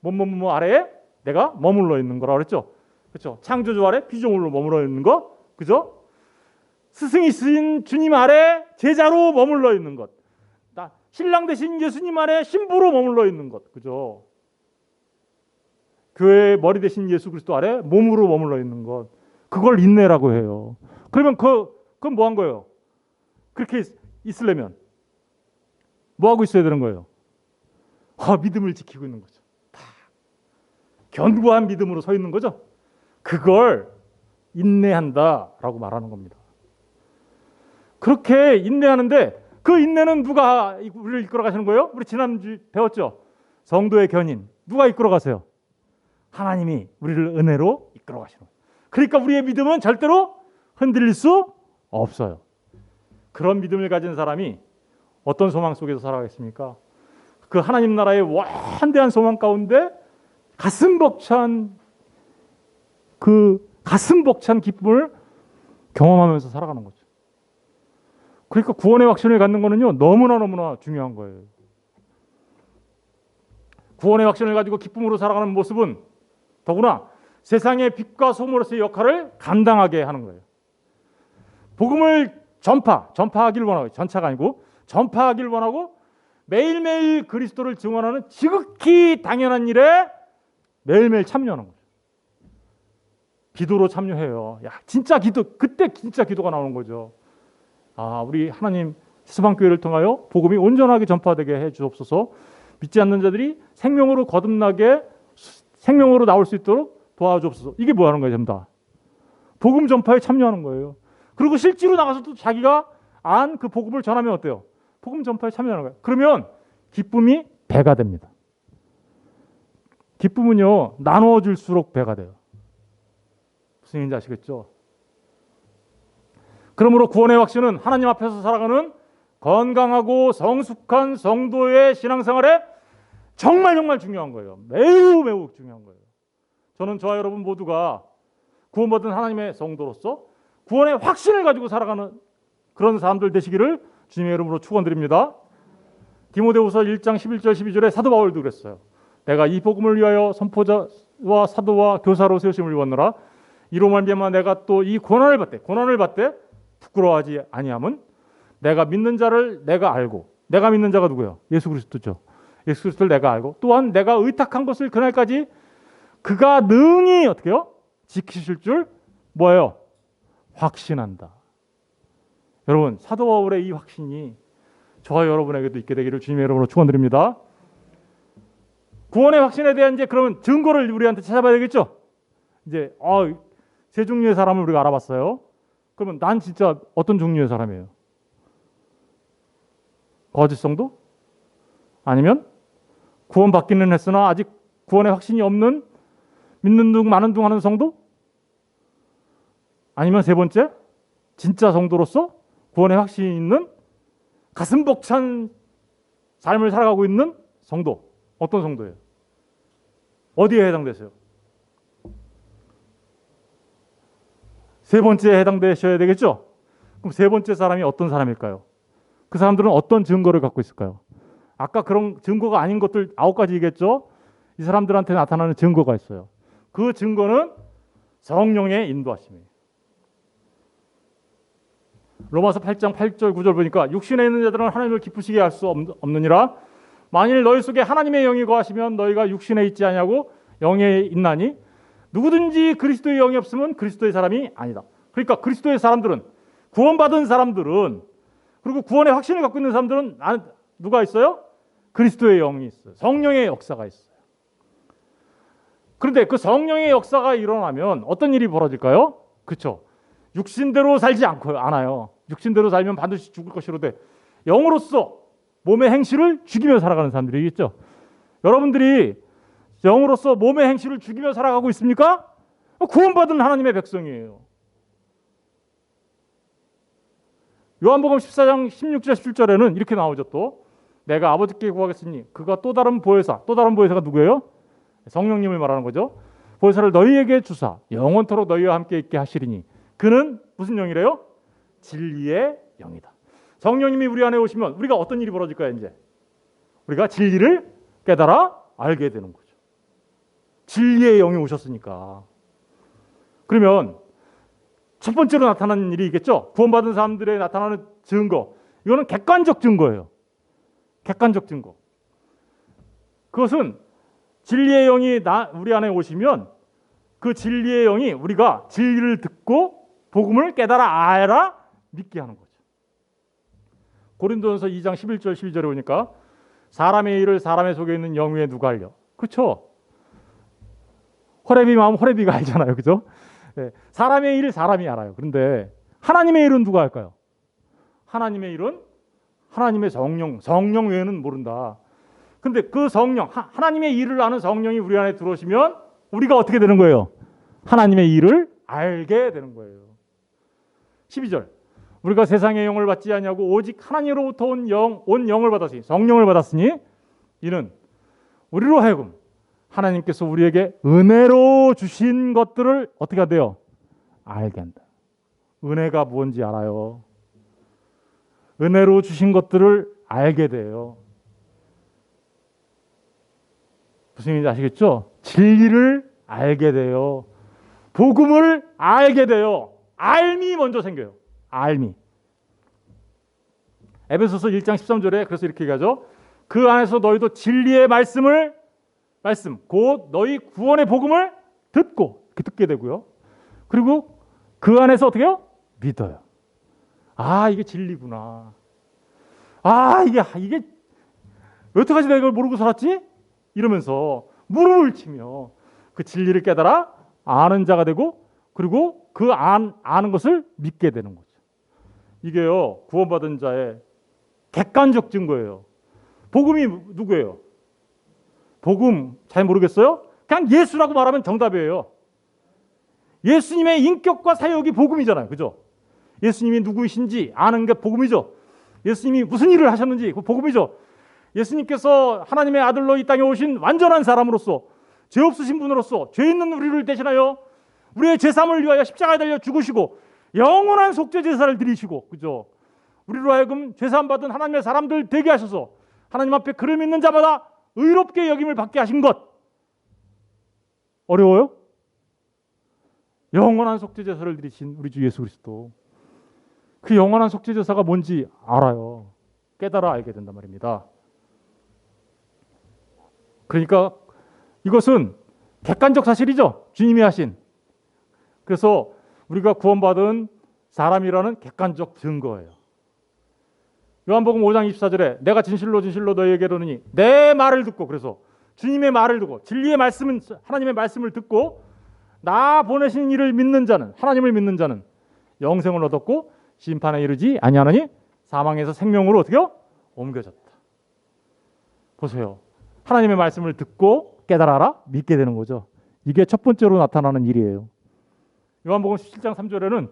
S1: 뭐뭐뭐 아래에 내가 머물러 있는 거라고 그랬죠. 그렇죠. 창조주 아래 피조물로 머물러 있는 거. 그죠? 스승이 쓰인 주님 아래 제자로 머물러 있는 것. 신랑 되신 예수님 아래 신부로 머물러 있는 것. 그죠? 교회의 머리 되신 예수 그리스도 아래 몸으로 머물러 있는 것. 그걸 인내라고 해요. 그러면 그건 뭐 한 거예요? 그렇게 있으려면 뭐 하고 있어야 되는 거예요? 믿음을 지키고 있는 거죠. 견고한 믿음으로 서 있는 거죠. 그걸 인내한다라고 말하는 겁니다. 그렇게 인내하는데 그 인내는 누가 우리를 이끌어 가시는 거예요? 우리 지난주 배웠죠? 성도의 견인. 누가 이끌어 가세요? 하나님이 우리를 은혜로 이끌어 가시는 거예요. 그러니까 우리의 믿음은 절대로 흔들릴 수 없어요. 그런 믿음을 가진 사람이 어떤 소망 속에서 살아가겠습니까? 그 하나님 나라의 원대한 소망 가운데 가슴 벅찬 기쁨을 경험하면서 살아가는 거죠. 그러니까 구원의 확신을 갖는 거는요, 너무나 중요한 거예요. 구원의 확신을 가지고 기쁨으로 살아가는 모습은 더구나 세상의 빛과 소금으로서의 역할을 감당하게 하는 거예요. 복음을 전파하길 원하고, 전차가 아니고 전파하길 원하고 매일매일 그리스도를 증언하는 지극히 당연한 일에 매일매일 참여하는 거죠. 기도로 참여해요. 진짜 기도, 그때 진짜 기도가 나오는 거죠. 우리 하나님 스방교회를 통하여 복음이 온전하게 전파되게 해 주옵소서. 믿지 않는 자들이 생명으로 거듭나게 생명으로 나올 수 있도록 도와주옵소서. 이게 뭐 하는 거예요? 전부 다 복음 전파에 참여하는 거예요. 그리고 실제로 나가서 또 자기가 안 그 복음을 전하면 어때요? 복음 전파에 참여하는 거예요. 그러면 기쁨이 배가 됩니다. 기쁨은요, 나누어질수록 배가 돼요. 무슨 얘기인지 아시겠죠? 그러므로 구원의 확신은 하나님 앞에서 살아가는 건강하고 성숙한 성도의 신앙생활에 정말 중요한 거예요. 매우 중요한 거예요. 저는 저와 여러분 모두가 구원받은 하나님의 성도로서 구원의 확신을 가지고 살아가는 그런 사람들 되시기를 주님의 이름으로 축원드립니다. 디모데후서 1장 11절 12절에 사도 바울도 그랬어요. 내가 이 복음을 위하여 선포자와 사도와 교사로 세우심을 입었노라. 이로 말미암아 내가 또 이 고난을 받되 부끄러워하지 아니함은 내가 믿는 자를 내가 알고, 내가 믿는 자가 누구예요? 예수 그리스도죠. 예수 그리스도를 내가 알고 또한 내가 의탁한 것을 그날까지 그가 능히 어떻게 해요? 지키실 줄 뭐예요? 확신한다. 여러분, 사도 바울의 이 확신이 저와 여러분에게도 있게 되기를 주님의 이름으로 축원드립니다. 구원의 확신에 대한 이제 그러면 증거를 우리한테 찾아봐야 되겠죠? 이제 세 종류의 사람을 우리가 알아봤어요. 그러면 난 진짜 어떤 종류의 사람이에요? 거짓 성도? 아니면 구원받기는 했으나 아직 구원의 확신이 없는 믿는 둥 마는 둥 하는 성도? 아니면 세 번째, 진짜 성도로서 구원의 확신이 있는 가슴 벅찬 삶을 살아가고 있는 성도. 어떤 성도예요? 어디에 해당되세요? 세 번째에 해당되셔야 되겠죠? 그럼 세 번째 사람이 어떤 사람일까요? 그 사람들은 어떤 증거를 갖고 있을까요? 아까 그런 증거가 아닌 것들 9가지 얘기했죠? 이 사람들한테 나타나는 증거가 있어요. 그 증거는 성령의 인도하심이에요. 로마서 8장 8절 9절 보니까 육신에 있는 자들은 하나님을 기쁘시게 할 수 없느니라. 만일 너희 속에 하나님의 영이 거하시면 너희가 육신에 있지 아니하고 영에 있나니 누구든지 그리스도의 영이 없으면 그리스도의 사람이 아니다. 그러니까 그리스도의 사람들은, 구원받은 사람들은, 그리고 구원의 확신을 갖고 있는 사람들은 누가 있어요? 그리스도의 영이 있어요. 성령의 역사가 있어요. 그런데 그 성령의 역사가 일어나면 어떤 일이 벌어질까요? 그렇죠. 육신대로 살지 않아요. 육신대로 살면 반드시 죽을 것이로되 영으로서 몸의 행실을 죽이며 살아가는 사람들이겠죠. 여러분들이 영으로서 몸의 행실을 죽이며 살아가고 있습니까? 구원받은 하나님의 백성이에요. 요한복음 14장 16절 17절에는 이렇게 나오죠. 또 내가 아버지께 구하겠으니 그가 또 다른 보혜사가 누구예요? 성령님을 말하는 거죠. 보혜사를 너희에게 주사 영원토록 너희와 함께 있게 하시리니 그는 무슨 영이래요? 진리의 영이다. 성령님이 우리 안에 오시면 우리가 어떤 일이 벌어질까요? 이제 우리가 진리를 깨달아 알게 되는 거죠. 진리의 영이 오셨으니까. 그러면 첫 번째로 나타나는 일이 있겠죠. 구원받은 사람들의 나타나는 증거. 이거는 객관적 증거예요. 객관적 증거. 그것은 진리의 영이 우리 안에 오시면 그 진리의 영이 우리가 진리를 듣고 복음을 깨달아 알아 믿게 하는 거죠. 고린도전서 2장 11절 12절에 보니까 사람의 일을 사람의 속에 있는 영 위에 누가 알려? 그렇죠? 호레비 마음 호레비가 알잖아요. 그죠? 네. 사람의 일을 사람이 알아요. 그런데 하나님의 일은 누가 할까요? 하나님의 일은 하나님의 성령 외에는 모른다. 근데 그 성령, 하나님의 일을 아는 성령이 우리 안에 들어오시면 우리가 어떻게 되는 거예요? 하나님의 일을 알게 되는 거예요. 12절. 우리가 세상의 영을 받지 아니하고 오직 하나님으로부터 온 영을 받았으니, 성령을 받았으니 이는 우리로 하여금 하나님께서 우리에게 은혜로 주신 것들을 어떻게 한대요? 알게 한다. 은혜가 뭔지 알아요. 은혜로 주신 것들을 알게 돼요. 무슨 얘기인지 아시겠죠? 진리를 알게 돼요. 복음을 알게 돼요. 알미 먼저 생겨요. 알미. 에베소서 1장 13절에 그래서 이렇게 얘기하죠. 그 안에서 너희도 진리의 말씀 곧 너희 구원의 복음을 듣게 되고요. 그리고 그 안에서 어떻게 해요? 믿어요. 아, 이게 진리구나. 아, 이게 여태까지 내가 이걸 모르고 살았지? 이러면서 무릎을 치며 그 진리를 깨달아 아는 자가 되고 그리고 그 아는 것을 믿게 되는 거죠. 이게요 구원받은 자의 객관적 증거예요. 복음이 누구예요? 복음 잘 모르겠어요? 그냥 예수라고 말하면 정답이에요. 예수님의 인격과 사역이 복음이잖아요. 그죠? 예수님이 누구이신지 아는 게 복음이죠. 예수님이 무슨 일을 하셨는지 그 복음이죠. 예수님께서 하나님의 아들로 이 땅에 오신 완전한 사람으로서 죄 없으신 분으로서 죄 있는 우리를 대신하여 우리의 죄사함을 위하여 십자가에 달려 죽으시고 영원한 속죄 제사를 드리시고 그죠? 우리로 하여금 죄사함 받은 하나님의 사람들 되게 하셔서 하나님 앞에 그를 믿는 자마다 의롭게 여김을 받게 하신 것 어려워요? 영원한 속죄 제사를 드리신 우리 주 예수 그리스도 그 영원한 속죄 제사가 뭔지 알아요. 깨달아 알게 된단 말입니다. 그러니까 이것은 객관적 사실이죠. 주님이 하신. 그래서 우리가 구원받은 사람이라는 객관적 증거예요. 요한복음 5장 24절에 내가 진실로 진실로 너희에게 이르노니 내 말을 듣고 그래서 주님의 말을 듣고 진리의 말씀은 하나님의 말씀을 듣고 나 보내신 이를 믿는 자는 하나님을 믿는 자는 영생을 얻었고 심판에 이르지 아니하나니 사망에서 생명으로 어떻게요? 옮겨졌다. 보세요. 하나님의 말씀을 듣고 깨달아라 믿게 되는 거죠. 이게 첫 번째로 나타나는 일이에요. 요한복음 17장 3절에는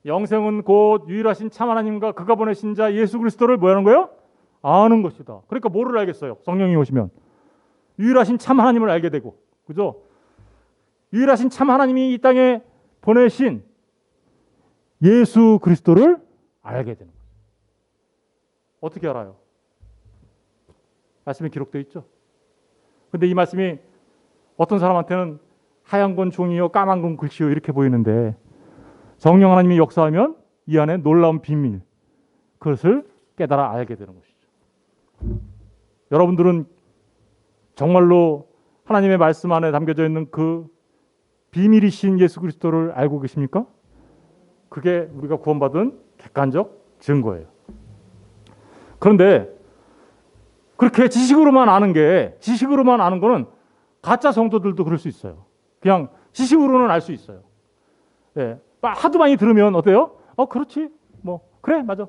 S1: 영생은 곧 유일하신 참 하나님과 그가 보내신 자 예수 그리스도를 뭐 하는 거예요? 아는 것이다. 그러니까 뭐를 알겠어요? 성령이 오시면 유일하신 참 하나님을 알게 되고 그죠? 유일하신 참 하나님이 이 땅에 보내신 예수 그리스도를 알게 되는 거예요. 어떻게 알아요? 말씀에 기록되어 있죠. 근데 이 말씀이 어떤 사람한테는 하얀 건 종이요 까만 건 글씨요 이렇게 보이는데 성령 하나님이 역사하면 이 안에 놀라운 비밀 그것을 깨달아 알게 되는 것이죠. 여러분들은 정말로 하나님의 말씀 안에 담겨져 있는 그 비밀이신 예수 그리스도를 알고 계십니까? 그게 우리가 구원받은 객관적 증거예요. 그런데 그렇게 지식으로만 아는 거는 가짜 성도들도 그럴 수 있어요. 그냥 지식으로는 알 수 있어요. 네. 하도 많이 들으면 어때요? 그렇지. 뭐 그래 맞아.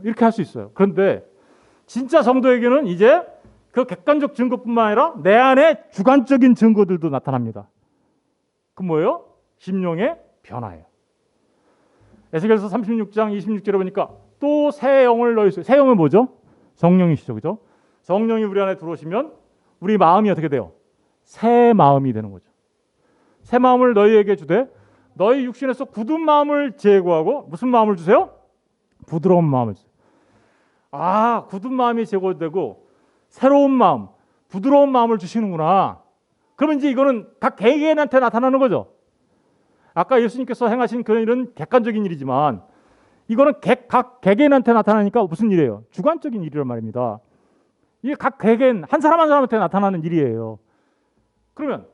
S1: 이렇게 할 수 있어요. 그런데 진짜 성도에게는 이제 그 객관적 증거뿐만 아니라 내 안에 주관적인 증거들도 나타납니다. 그 뭐예요? 심령의 변화예요. 에스겔서 36장 26절에 보니까 또 새 영을 넣으세요. 새 영은 뭐죠? 성령이시죠. 그죠? 성령이 우리 안에 들어오시면 우리 마음이 어떻게 돼요? 새 마음이 되는 거죠. 새 마음을 너희에게 주되 너희 육신에서 굳은 마음을 제거하고 무슨 마음을 주세요? 부드러운 마음을 주세요. 굳은 마음이 제거되고 새로운 마음, 부드러운 마음을 주시는구나. 그러면 이제 이거는 각 개개인한테 나타나는 거죠. 아까 예수님께서 행하신 그런 일은 객관적인 일이지만 이거는 각 개개인한테 나타나니까 무슨 일이에요? 주관적인 일이란 말입니다. 이게 각 개개인 한 사람 한 사람한테 나타나는 일이에요. 그러면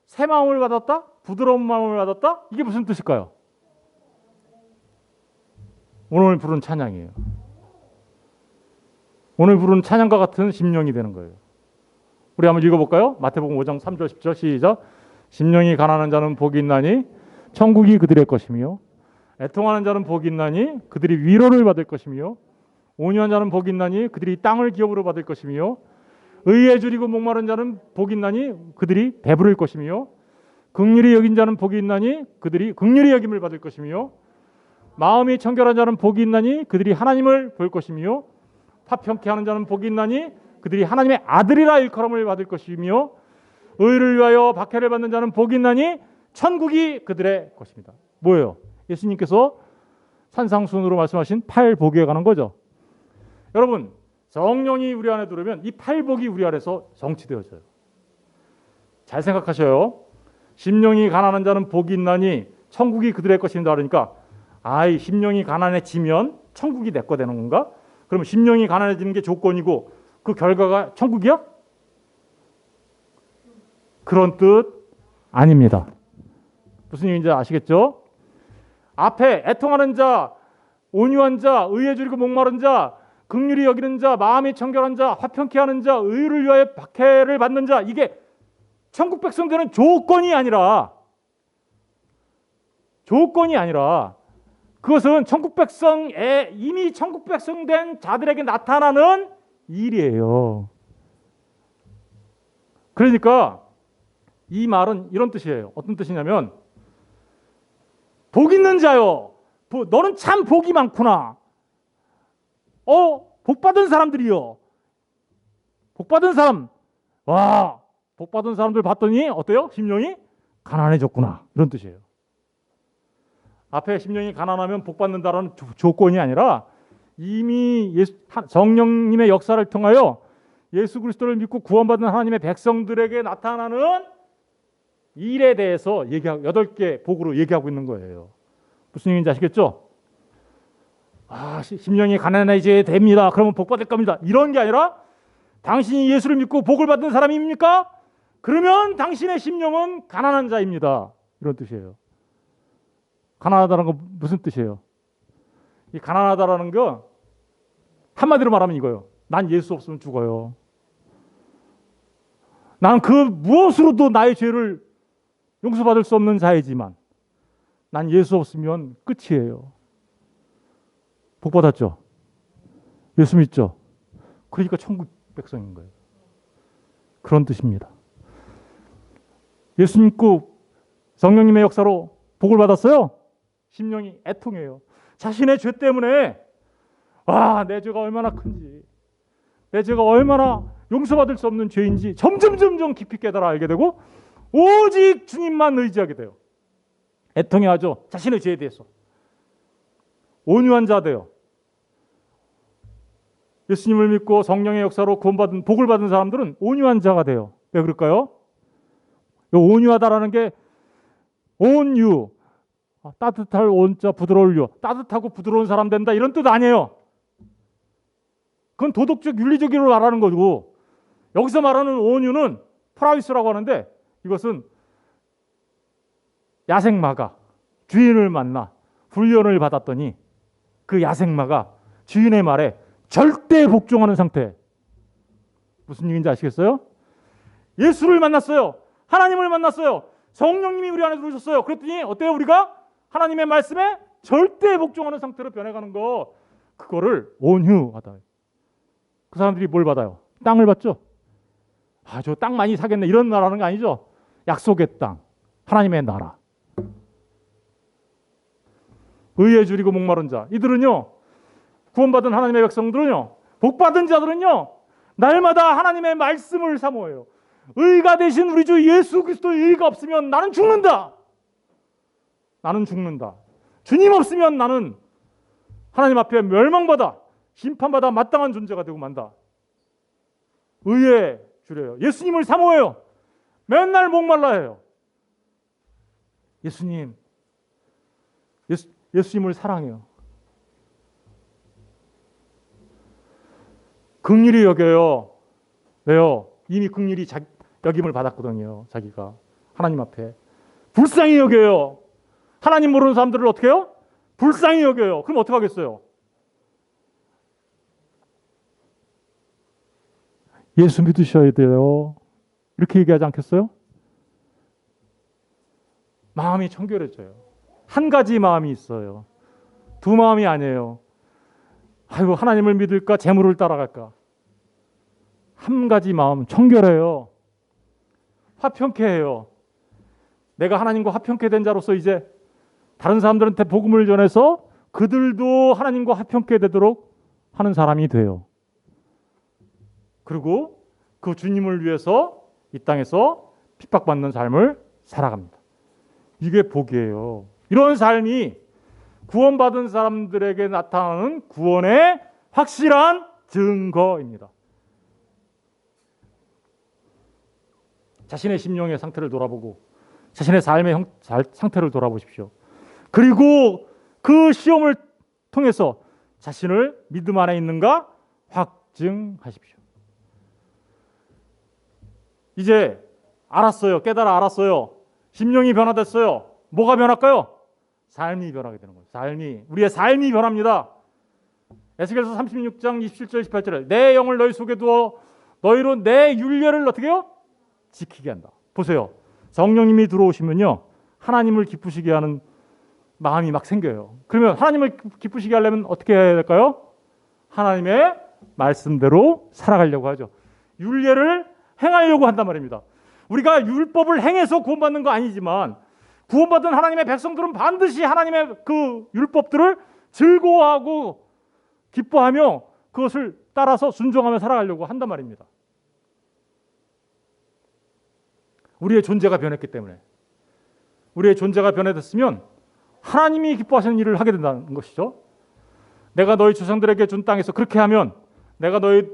S1: 새 마음을 받았다? 부드러운 마음을 받았다? 이게 무슨 뜻일까요? 오늘 부른 찬양이에요. 오늘 부른 찬양과 같은 심령이 되는 거예요. 우리 한번 읽어볼까요? 마태복음 5장 3절 10절 시작. 심령이 가난한 자는 복이 있나니 천국이 그들의 것이며 애통하는 자는 복이 있나니 그들이 위로를 받을 것이며 온유한 자는 복이 있나니 그들이 땅을 기업으로 받을 것이며 의에 줄이고 목마른 자는 복이 있나니 그들이 배부를 것이며 긍휼히 여긴 자는 복이 있나니 그들이 긍휼히 여김을 받을 것이며 마음이 청결한 자는 복이 있나니 그들이 하나님을 볼 것이며 화평케 하는 자는 복이 있나니 그들이 하나님의 아들이라 일컬음을 받을 것이며 의를 위하여 박해를 받는 자는 복이 있나니 천국이 그들의 것입니다. 뭐예요? 예수님께서 산상순으로 말씀하신 팔복에 관한 거죠. 여러분 성령이 우리 안에 들어오면 이 팔복이 우리 안에서 성취되어져요. 잘 생각하셔요. 심령이 가난한 자는 복이 있나니 천국이 그들의 것입니다. 그러니까 심령이 가난해지면 천국이 내 거 되는 건가? 그러면 심령이 가난해지는 게 조건이고 그 결과가 천국이야? 그런 뜻 아닙니다. 무슨 얘기인지 아시겠죠? 앞에 애통하는 자, 온유한 자, 의에 줄이고 목마른 자, 긍휼히 여기는 자, 마음이 청결한 자, 화평케 하는 자, 의를 위하여 박해를 받는 자, 이게 천국 백성 되는 조건이 아니라 그것은 천국 백성에 이미 천국 백성 된 자들에게 나타나는 일이에요. 그러니까 이 말은 이런 뜻이에요. 어떤 뜻이냐면 복 있는 자요. 너는 참 복이 많구나. 복 받은 사람들이요. 복 받은 사람. 와, 복 받은 사람들 봤더니 어때요? 심령이 가난해졌구나. 이런 뜻이에요. 앞에 심령이 가난하면 복 받는다라는 조건이 아니라 이미 성령님의 역사를 통하여 예수 그리스도를 믿고 구원받은 하나님의 백성들에게 나타나는 일에 대해서 8개 복으로 얘기하고 있는 거예요. 무슨 얘기인지 아시겠죠? 심령이 가난해져야 됩니다. 그러면 복 받을 겁니다. 이런 게 아니라 당신이 예수를 믿고 복을 받은 사람입니까? 그러면 당신의 심령은 가난한 자입니다. 이런 뜻이에요. 가난하다는 건 무슨 뜻이에요? 이 가난하다라는 거 한마디로 말하면 이거예요. 난 예수 없으면 죽어요. 난 그 무엇으로도 나의 죄를 용서받을 수 없는 자이지만 난 예수 없으면 끝이에요. 복 받았죠? 예수 믿죠? 그러니까 천국 백성인 거예요. 그런 뜻입니다. 예수 믿고 성령님의 역사로 복을 받았어요? 심령이 애통해요. 자신의 죄 때문에 내 죄가 얼마나 큰지, 내 죄가 얼마나 용서받을 수 없는 죄인지 점점 깊이 깨달아 알게 되고 오직 주님만 의지하게 돼요. 애통해하죠. 자신의 죄에 대해서. 온유한 자 돼요. 예수님을 믿고 성령의 역사로 구원받은 복을 받은 사람들은 온유한 자가 돼요. 왜 그럴까요? 온유하다라는 게 온유, 따뜻할 온자 부드러울 유, 따뜻하고 부드러운 사람 된다 이런 뜻 아니에요. 그건 도덕적 윤리적으로 말하는 거고 여기서 말하는 온유는 프라이스라고 하는데 이것은 야생마가 주인을 만나 훈련을 받았더니 그 야생마가 주인의 말에 절대 복종하는 상태. 무슨 얘기인지 아시겠어요? 예수를 만났어요. 하나님을 만났어요. 성령님이 우리 안에 들어오셨어요. 그랬더니 어때요? 우리가 하나님의 말씀에 절대 복종하는 상태로 변해가는 거, 그거를 온유하다. 그 사람들이 뭘 받아요? 땅을 받죠. 저 땅 많이 사겠네 이런 말하는 거 아니죠. 약속의 땅, 하나님의 나라. 의에 줄이고 목마른 자, 이들은요, 구원받은 하나님의 백성들은요, 복받은 자들은요, 날마다 하나님의 말씀을 사모해요. 의가 되신 우리 주 예수 그리스도의 의가 없으면 나는 죽는다. 나는 죽는다. 주님 없으면 나는 하나님 앞에 멸망받아 심판받아 마땅한 존재가 되고 만다. 의에 줄여요. 예수님을 사모해요. 맨날 목말라 해요. 예수님을 사랑해요. 긍휼히 여겨요. 왜요? 이미 긍휼히 여김을 받았거든요. 자기가 하나님 앞에. 불쌍히 여겨요. 하나님 모르는 사람들을 어떻게 해요? 불쌍히 여겨요. 그럼 어떻게 하겠어요? 예수 믿으셔야 돼요. 이렇게 얘기하지 않겠어요? 마음이 청결해져요. 한 가지 마음이 있어요. 두 마음이 아니에요. 하나님을 믿을까 재물을 따라갈까. 한 가지 마음 청결해요. 화평케 해요. 내가 하나님과 화평케 된 자로서 이제 다른 사람들한테 복음을 전해서 그들도 하나님과 화평케 되도록 하는 사람이 돼요. 그리고 그 주님을 위해서 이 땅에서 핍박받는 삶을 살아갑니다. 이게 복이에요. 이런 삶이 구원받은 사람들에게 나타나는 구원의 확실한 증거입니다. 자신의 심령의 상태를 돌아보고 자신의 삶의 상태를 돌아보십시오. 그리고 그 시험을 통해서 자신을 믿음 안에 있는가 확증하십시오. 이제 알았어요. 깨달아 알았어요. 심령이 변화됐어요. 뭐가 변할까요? 삶이 변하게 되는 거예요. 우리의 삶이 변합니다. 에스겔서 36장 27절 18절에 내 영을 너희 속에 두어 너희로 내 율례를 어떻게 해요? 지키게 한다. 보세요. 성령님이 들어오시면요, 하나님을 기쁘시게 하는 마음이 막 생겨요. 그러면 하나님을 기쁘시게 하려면 어떻게 해야 될까요? 하나님의 말씀대로 살아가려고 하죠. 율례를 행하려고 한단 말입니다. 우리가 율법을 행해서 구원받는 거 아니지만 구원받은 하나님의 백성들은 반드시 하나님의 그 율법들을 즐거워하고 기뻐하며 그것을 따라서 순종하며 살아가려고 한단 말입니다. 우리의 존재가 변했기 때문에. 우리의 존재가 변해졌으면 하나님이 기뻐하시는 일을 하게 된다는 것이죠. 내가 너희 조상들에게 준 땅에서 그렇게 하면, 내가 너희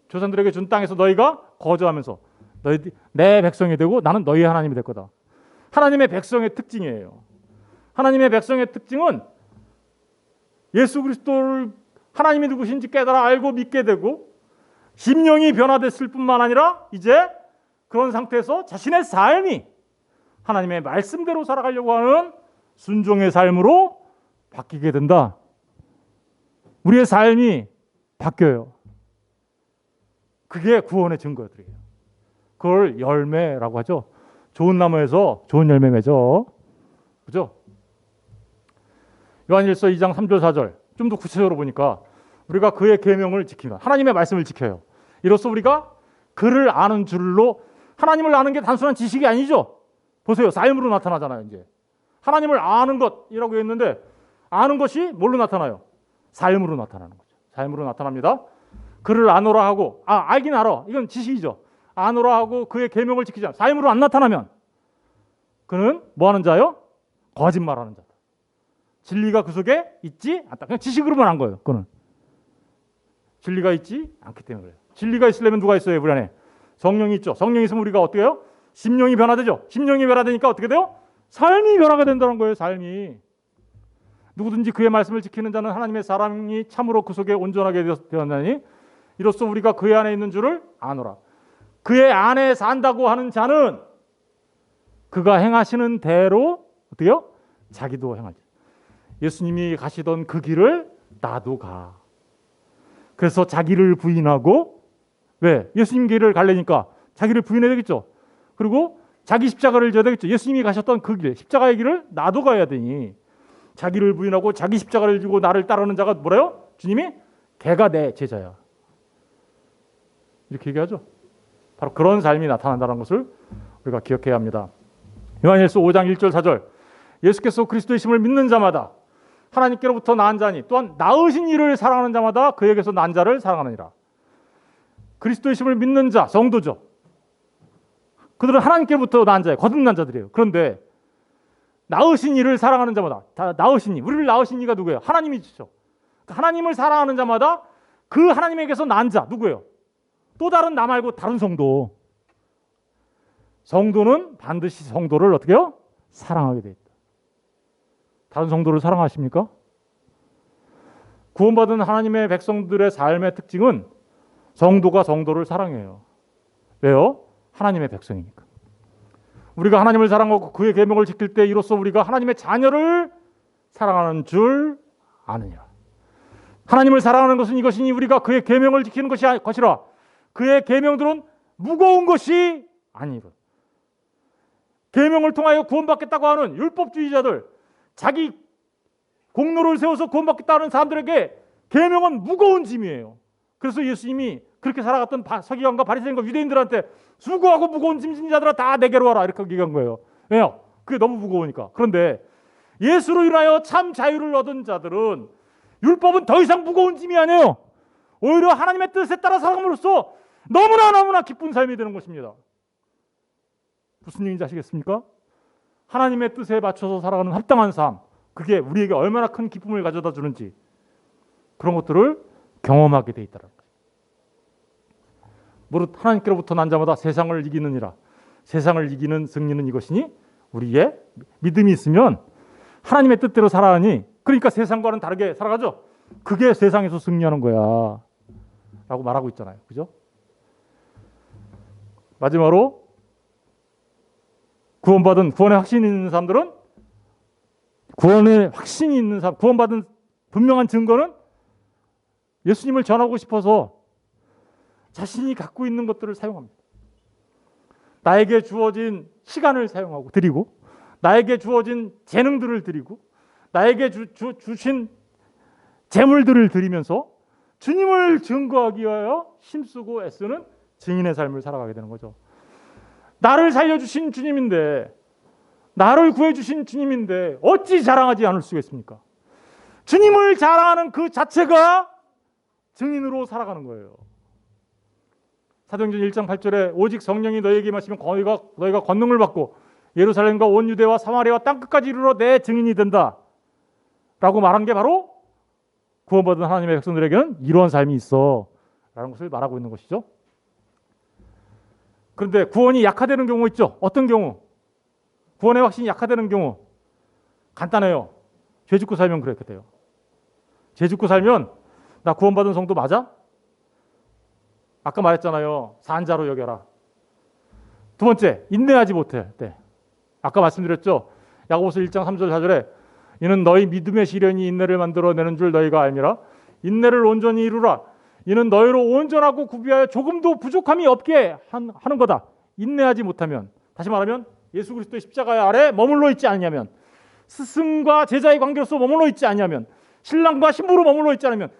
S1: 조상들에게 준 땅에서 너희가 거주하면서 너희 내 백성이 되고 나는 너희 하나님이 될 거다. 하나님의 백성의 특징이에요. 하나님의 백성의 특징은 예수 그리스도를 하나님이 누구신지 깨달아 알고 믿게 되고 심령이 변화됐을 뿐만 아니라 이제 그런 상태에서 자신의 삶이 하나님의 말씀대로 살아가려고 하는 순종의 삶으로 바뀌게 된다. 우리의 삶이 바뀌어요. 그게 구원의 증거들이에요. 그걸 열매라고 하죠. 좋은 나무에서 좋은 열매 맺어. 그죠? 요한일서 2장 3절 4절 좀 더 구체적으로 보니까 우리가 그의 계명을 지키면 하나님의 말씀을 지켜요. 이로써 우리가 그를 아는 줄로, 하나님을 아는 게 단순한 지식이 아니죠. 보세요. 삶으로 나타나잖아요. 이제 하나님을 아는 것이라고 했는데 아는 것이 뭘로 나타나요? 삶으로 나타나는 거죠. 삶으로 나타납니다. 그를 아노라 하고, 알긴 알아. 이건 지식이죠. 아노라 하고 그의 계명을 지키자. 삶으로 안 나타나면 그는 뭐 하는 자요? 거짓말하는 자다. 진리가 그 속에 있지 않다. 그냥 지식으로만 한 거예요. 그는 진리가 있지 않기 때문에 그래요. 진리가 있으려면 누가 있어요? 우리 안에 성령이 있죠. 성령이 있으면 우리가 어떻게 해요? 심령이 변화되죠. 심령이 변화되니까 어떻게 돼요? 삶이 변화가 된다는 거예요. 삶이. 누구든지 그의 말씀을 지키는 자는 하나님의 사랑이 참으로 그 속에 온전하게 되었나니 이로써 우리가 그의 안에 있는 줄을 아노라. 그의 안에 산다고 하는 자는 그가 행하시는 대로 어떻게 해요? 자기도 행하지. 예수님이 가시던 그 길을 나도 가. 그래서 자기를 부인하고, 왜? 예수님 길을 가려니까 자기를 부인해야 되겠죠. 그리고 자기 십자가를 져야 되겠죠. 예수님이 가셨던 그 길, 십자가의 길을 나도 가야 되니 자기를 부인하고 자기 십자가를 지고 나를 따르는 자가 뭐래요? 주님이 걔가 내 제자야. 이렇게 얘기하죠. 바로 그런 삶이 나타난다는 것을 우리가 기억해야 합니다. 요한일서 5장 1절 4절 예수께서 그리스도의 심을 믿는 자마다 하나님께로부터 낳은 자니 또한 낳으신 이를 사랑하는 자마다 그에게서 난 자를 사랑하느니라. 그리스도의 심을 믿는 자, 성도죠. 그들은 하나님께로부터 낳은 자예요. 거듭난 자들이에요. 그런데 낳으신 이를 사랑하는 자마다, 다 낳으신 이, 우리를 낳으신 이가 누구예요? 하나님이시죠. 하나님을 사랑하는 자마다 그 하나님에게서 난 자, 누구예요? 또 다른 나 말고 다른 성도. 성도는 반드시 성도를 어떻게 해요? 사랑하게 돼 있다. 다른 성도를 사랑하십니까? 구원받은 하나님의 백성들의 삶의 특징은 성도가 성도를 사랑해요. 왜요? 하나님의 백성이니까. 우리가 하나님을 사랑하고 그의 계명을 지킬 때 이로써 우리가 하나님의 자녀를 사랑하는 줄 아느니라. 하나님을 사랑하는 것은 이것이니 우리가 그의 계명을 지키는 것이라. 그의 계명들은 무거운 것이 아니라. 계명을 통하여 구원받겠다고 하는 율법주의자들, 자기 공로를 세워서 구원받겠다는 사람들에게 계명은 무거운 짐이에요. 그래서 예수님이 그렇게 살아갔던 서기관과 바리새인과 유대인들한테 수고하고 무거운 짐진 자들아 다 내게로 와라 이렇게 얘기한 거예요. 왜요? 그게 너무 무거우니까. 그런데 예수로 인하여 참 자유를 얻은 자들은 율법은 더 이상 무거운 짐이 아니에요. 오히려 하나님의 뜻에 따라 살아감으로써 너무나 기쁜 삶이 되는 것입니다. 무슨 얘기인지 아시겠습니까? 하나님의 뜻에 맞춰서 살아가는 합당한 삶, 그게 우리에게 얼마나 큰 기쁨을 가져다 주는지 그런 것들을 경험하게 돼 있다는 거예요. 무릇 하나님께로부터 난 자마다 세상을 이기느니라. 세상을 이기는 승리는 이것이니 우리의 믿음이 있으면 하나님의 뜻대로 살아가니, 그러니까 세상과는 다르게 살아가죠. 그게 세상에서 승리하는 거야 라고 말하고 있잖아요. 그죠? 마지막으로 구원의 확신이 있는 사람들은, 구원의 확신이 있는 사람, 구원받은 분명한 증거는 예수님을 전하고 싶어서 자신이 갖고 있는 것들을 사용합니다. 나에게 주어진 시간을 사용하고 드리고, 나에게 주어진 재능들을 드리고, 나에게 주신 재물들을 드리면서 주님을 증거하기 위하여 힘쓰고 애쓰는 증인의 삶을 살아가게 되는 거죠. 나를 살려주신 주님인데, 나를 구해주신 주님인데 어찌 자랑하지 않을 수가 있습니까? 주님을 자랑하는 그 자체가 증인으로 살아가는 거예요. 사도행전 1장 8절에 오직 성령이 너희에게 임하시면 너희가 권능을 받고 예루살렘과 온 유대와 사마리아와 땅끝까지 이르러 내 증인이 된다 라고 말한 게 바로 구원받은 하나님의 백성들에게는 이러한 삶이 있어 라는 것을 말하고 있는 것이죠. 그런데 구원이 약화되는 경우 있죠. 어떤 경우? 구원의 확신이 약화되는 경우 간단해요. 죄 짓고 살면 그렇게 돼요. 죄 짓고 살면 나 구원받은 성도 맞아? 아까 말했잖아요. 산자로 여겨라. 두 번째, 인내하지 못할 때. 아까 말씀드렸죠. 야고보서 1장 3절 4절에 이는 너희 믿음의 시련이 인내를 만들어내는 줄 너희가 알미라. 인내를 온전히 이루라. 이는 너희로 온전하고 구비하여 조금도 부족함이 없게 하는 거다. 인내하지 못하면, 다시 말하면 예수 그리스도의 십자가 아래 머물러 있지 않냐면, 스승과 제자의 관계로서 머물러 있지 않냐면, 신랑과 신부로 머물러 있지 않으면,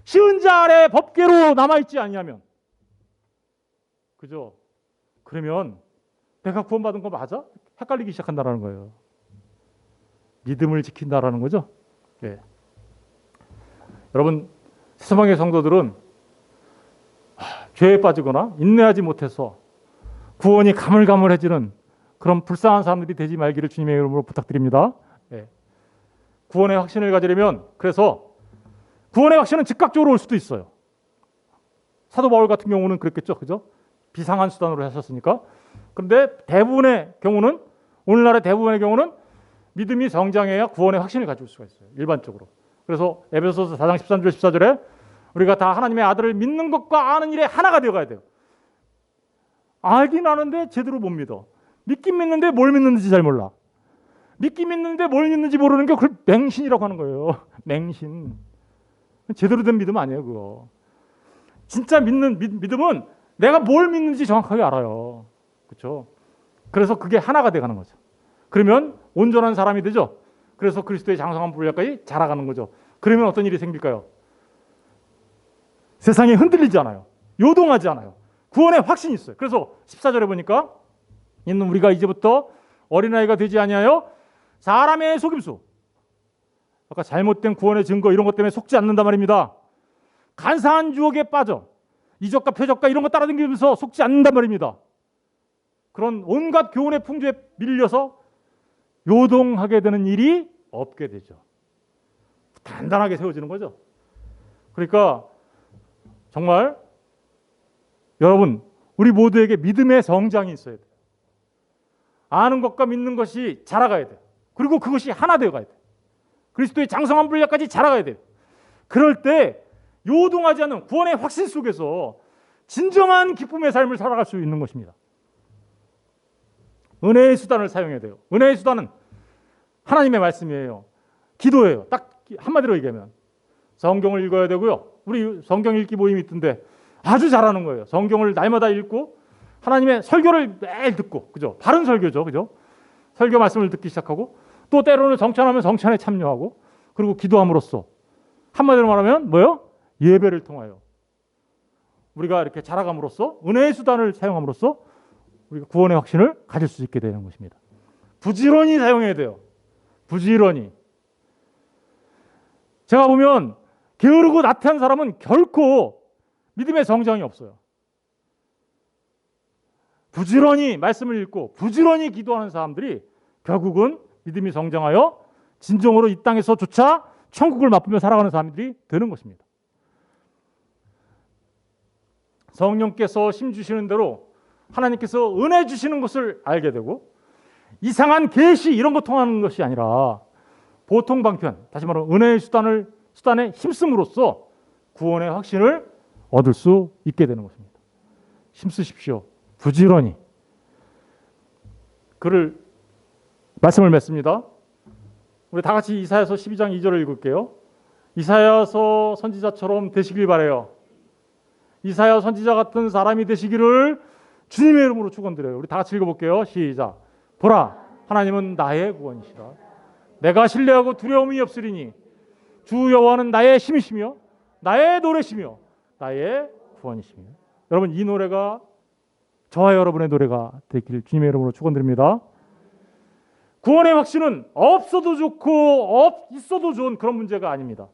S1: 시은 자 아래 법궤로 남아있지 않냐면, 그죠? 그러면 내가 구원받은 거 맞아? 헷갈리기 시작한다는 거예요. 믿음을 지킨다라는 거죠. 네. 여러분, 세상의 성도들은 죄에 빠지거나 인내하지 못해서 구원이 가물가물해지는 그런 불쌍한 사람들이 되지 말기를 주님의 이름으로 부탁드립니다. 네. 구원의 확신을 가지려면, 그래서 구원의 확신은 즉각적으로 올 수도 있어요. 사도 바울 같은 경우는 그랬겠죠, 그죠? 비상한 수단으로 하셨으니까. 그런데 대부분의 경우는, 오늘날의 대부분의 경우는 믿음이 성장해야 구원의 확신을 가질 수가 있어요. 일반적으로. 그래서 에베소서 4장 13절 14절에 우리가 다 하나님의 아들을 믿는 것과 아는 일에 하나가 되어가야 돼요. 알긴 아는데 제대로 못 믿어. 믿긴 믿는데 뭘 믿는지 잘 몰라. 믿긴 믿는데 뭘 믿는지 모르는 게 그걸 맹신이라고 하는 거예요. 맹신. 제대로 된 믿음 아니에요, 그거. 진짜 믿는 믿음은 내가 뭘 믿는지 정확하게 알아요. 그렇죠? 그래서 그게 하나가 돼가는 거죠. 그러면 온전한 사람이 되죠. 그래서 그리스도의 장성한 분량까지 자라가는 거죠. 그러면 어떤 일이 생길까요? 세상이 흔들리지 않아요. 요동하지 않아요. 구원의 확신이 있어요. 그래서 14절에 보니까 있는 우리가 이제부터 어린아이가 되지 아니하여 사람의 속임수, 아까 잘못된 구원의 증거 이런 것 때문에 속지 않는단 말입니다. 간사한 유혹에 빠져 이적과 표적과 이런 거 따라다니면서 속지 않는단 말입니다. 그런 온갖 교훈의 풍조에 밀려서 요동하게 되는 일이 없게 되죠. 단단하게 세워지는 거죠. 그러니까 정말 여러분, 우리 모두에게 믿음의 성장이 있어야 돼요. 아는 것과 믿는 것이 자라가야 돼요. 그리고 그것이 하나 되어가야 돼요. 그리스도의 장성한 분량까지 자라가야 돼요. 그럴 때 요동하지 않는 구원의 확신 속에서 진정한 기쁨의 삶을 살아갈 수 있는 것입니다. 은혜의 수단을 사용해야 돼요. 은혜의 수단은 하나님의 말씀이에요. 기도예요. 딱 한마디로 얘기하면 성경을 읽어야 되고요. 우리 성경 읽기 모임이 있던데 아주 잘하는 거예요. 성경을 날마다 읽고 하나님의 설교를 매일 듣고, 그죠? 바른 설교죠, 그죠? 설교 말씀을 듣기 시작하고 또 때로는 정찬하면 정찬에 참여하고 그리고 기도함으로써 한마디로 말하면 뭐요? 예배를 통하여 우리가 이렇게 자라감으로써 은혜의 수단을 사용함으로써 우리가 구원의 확신을 가질 수 있게 되는 것입니다. 부지런히 사용해야 돼요. 부지런히. 제가 보면 게으르고 나태한 사람은 결코 믿음의 성장이 없어요. 부지런히 말씀을 읽고 부지런히 기도하는 사람들이 결국은 믿음이 성장하여 진정으로 이 땅에서조차 천국을 맛보며 살아가는 사람들이 되는 것입니다. 성령께서 힘 주시는 대로 하나님께서 은혜 주시는 것을 알게 되고 이상한 계시 이런 거 통하는 것이 아니라 보통 방편, 다시 말하면 은혜의 수단에 힘씀으로써 구원의 확신을 얻을 수 있게 되는 것입니다. 힘쓰십시오. 부지런히. 그를 말씀을 맺습니다. 우리 다 같이 이사야서 12장 2절을 읽을게요. 이사야서 선지자처럼 되시길 바라요. 이사야 선지자 같은 사람이 되시기를 주님의 이름으로 축원드려요. 우리 다 같이 읽어볼게요. 시작. 보라, 하나님은 나의 구원이시라. 내가 신뢰하고 두려움이 없으리니 주 여호와는 나의 힘이시며 나의 노래시며 나의 구원이시며. 여러분, 이 노래가 저와 여러분의 노래가 되길 주님의 이름으로 축원드립니다. 구원의 확신은 없어도 좋고 있어도 좋은 그런 문제가 아닙니다.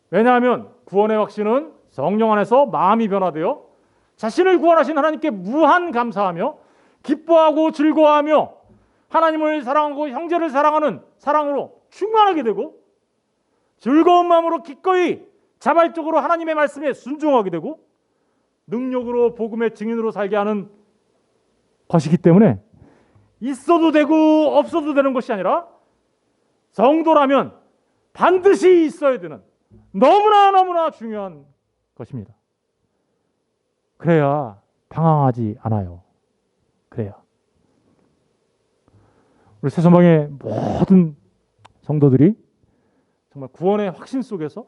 S1: 왜냐하면 구원의 확신은 성령 안에서 마음이 변화되어 자신을 구원하신 하나님께 무한 감사하며 기뻐하고 즐거워하며 하나님을 사랑하고 형제를 사랑하는 사랑으로 충만하게 되고 즐거운 마음으로 기꺼이 자발적으로 하나님의 말씀에 순종하게 되고 능력으로 복음의 증인으로 살게 하는 것이기 때문에 있어도 되고 없어도 되는 것이 아니라 성도라면 반드시 있어야 되는 너무나 중요한 것입니다. 그래야 방황하지 않아요. 그래야 우리 새소망의 모든 성도들이 정말 구원의 확신 속에서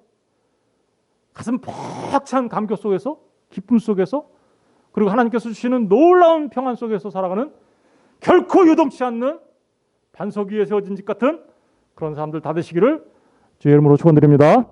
S1: 가슴 벅찬 감격 속에서 기쁨 속에서 그리고 하나님께서 주시는 놀라운 평안 속에서 살아가는 결코 요동치 않는 반석 위에 세워진 집 같은 그런 사람들 다 되시기를 주의 이름으로 축원드립니다.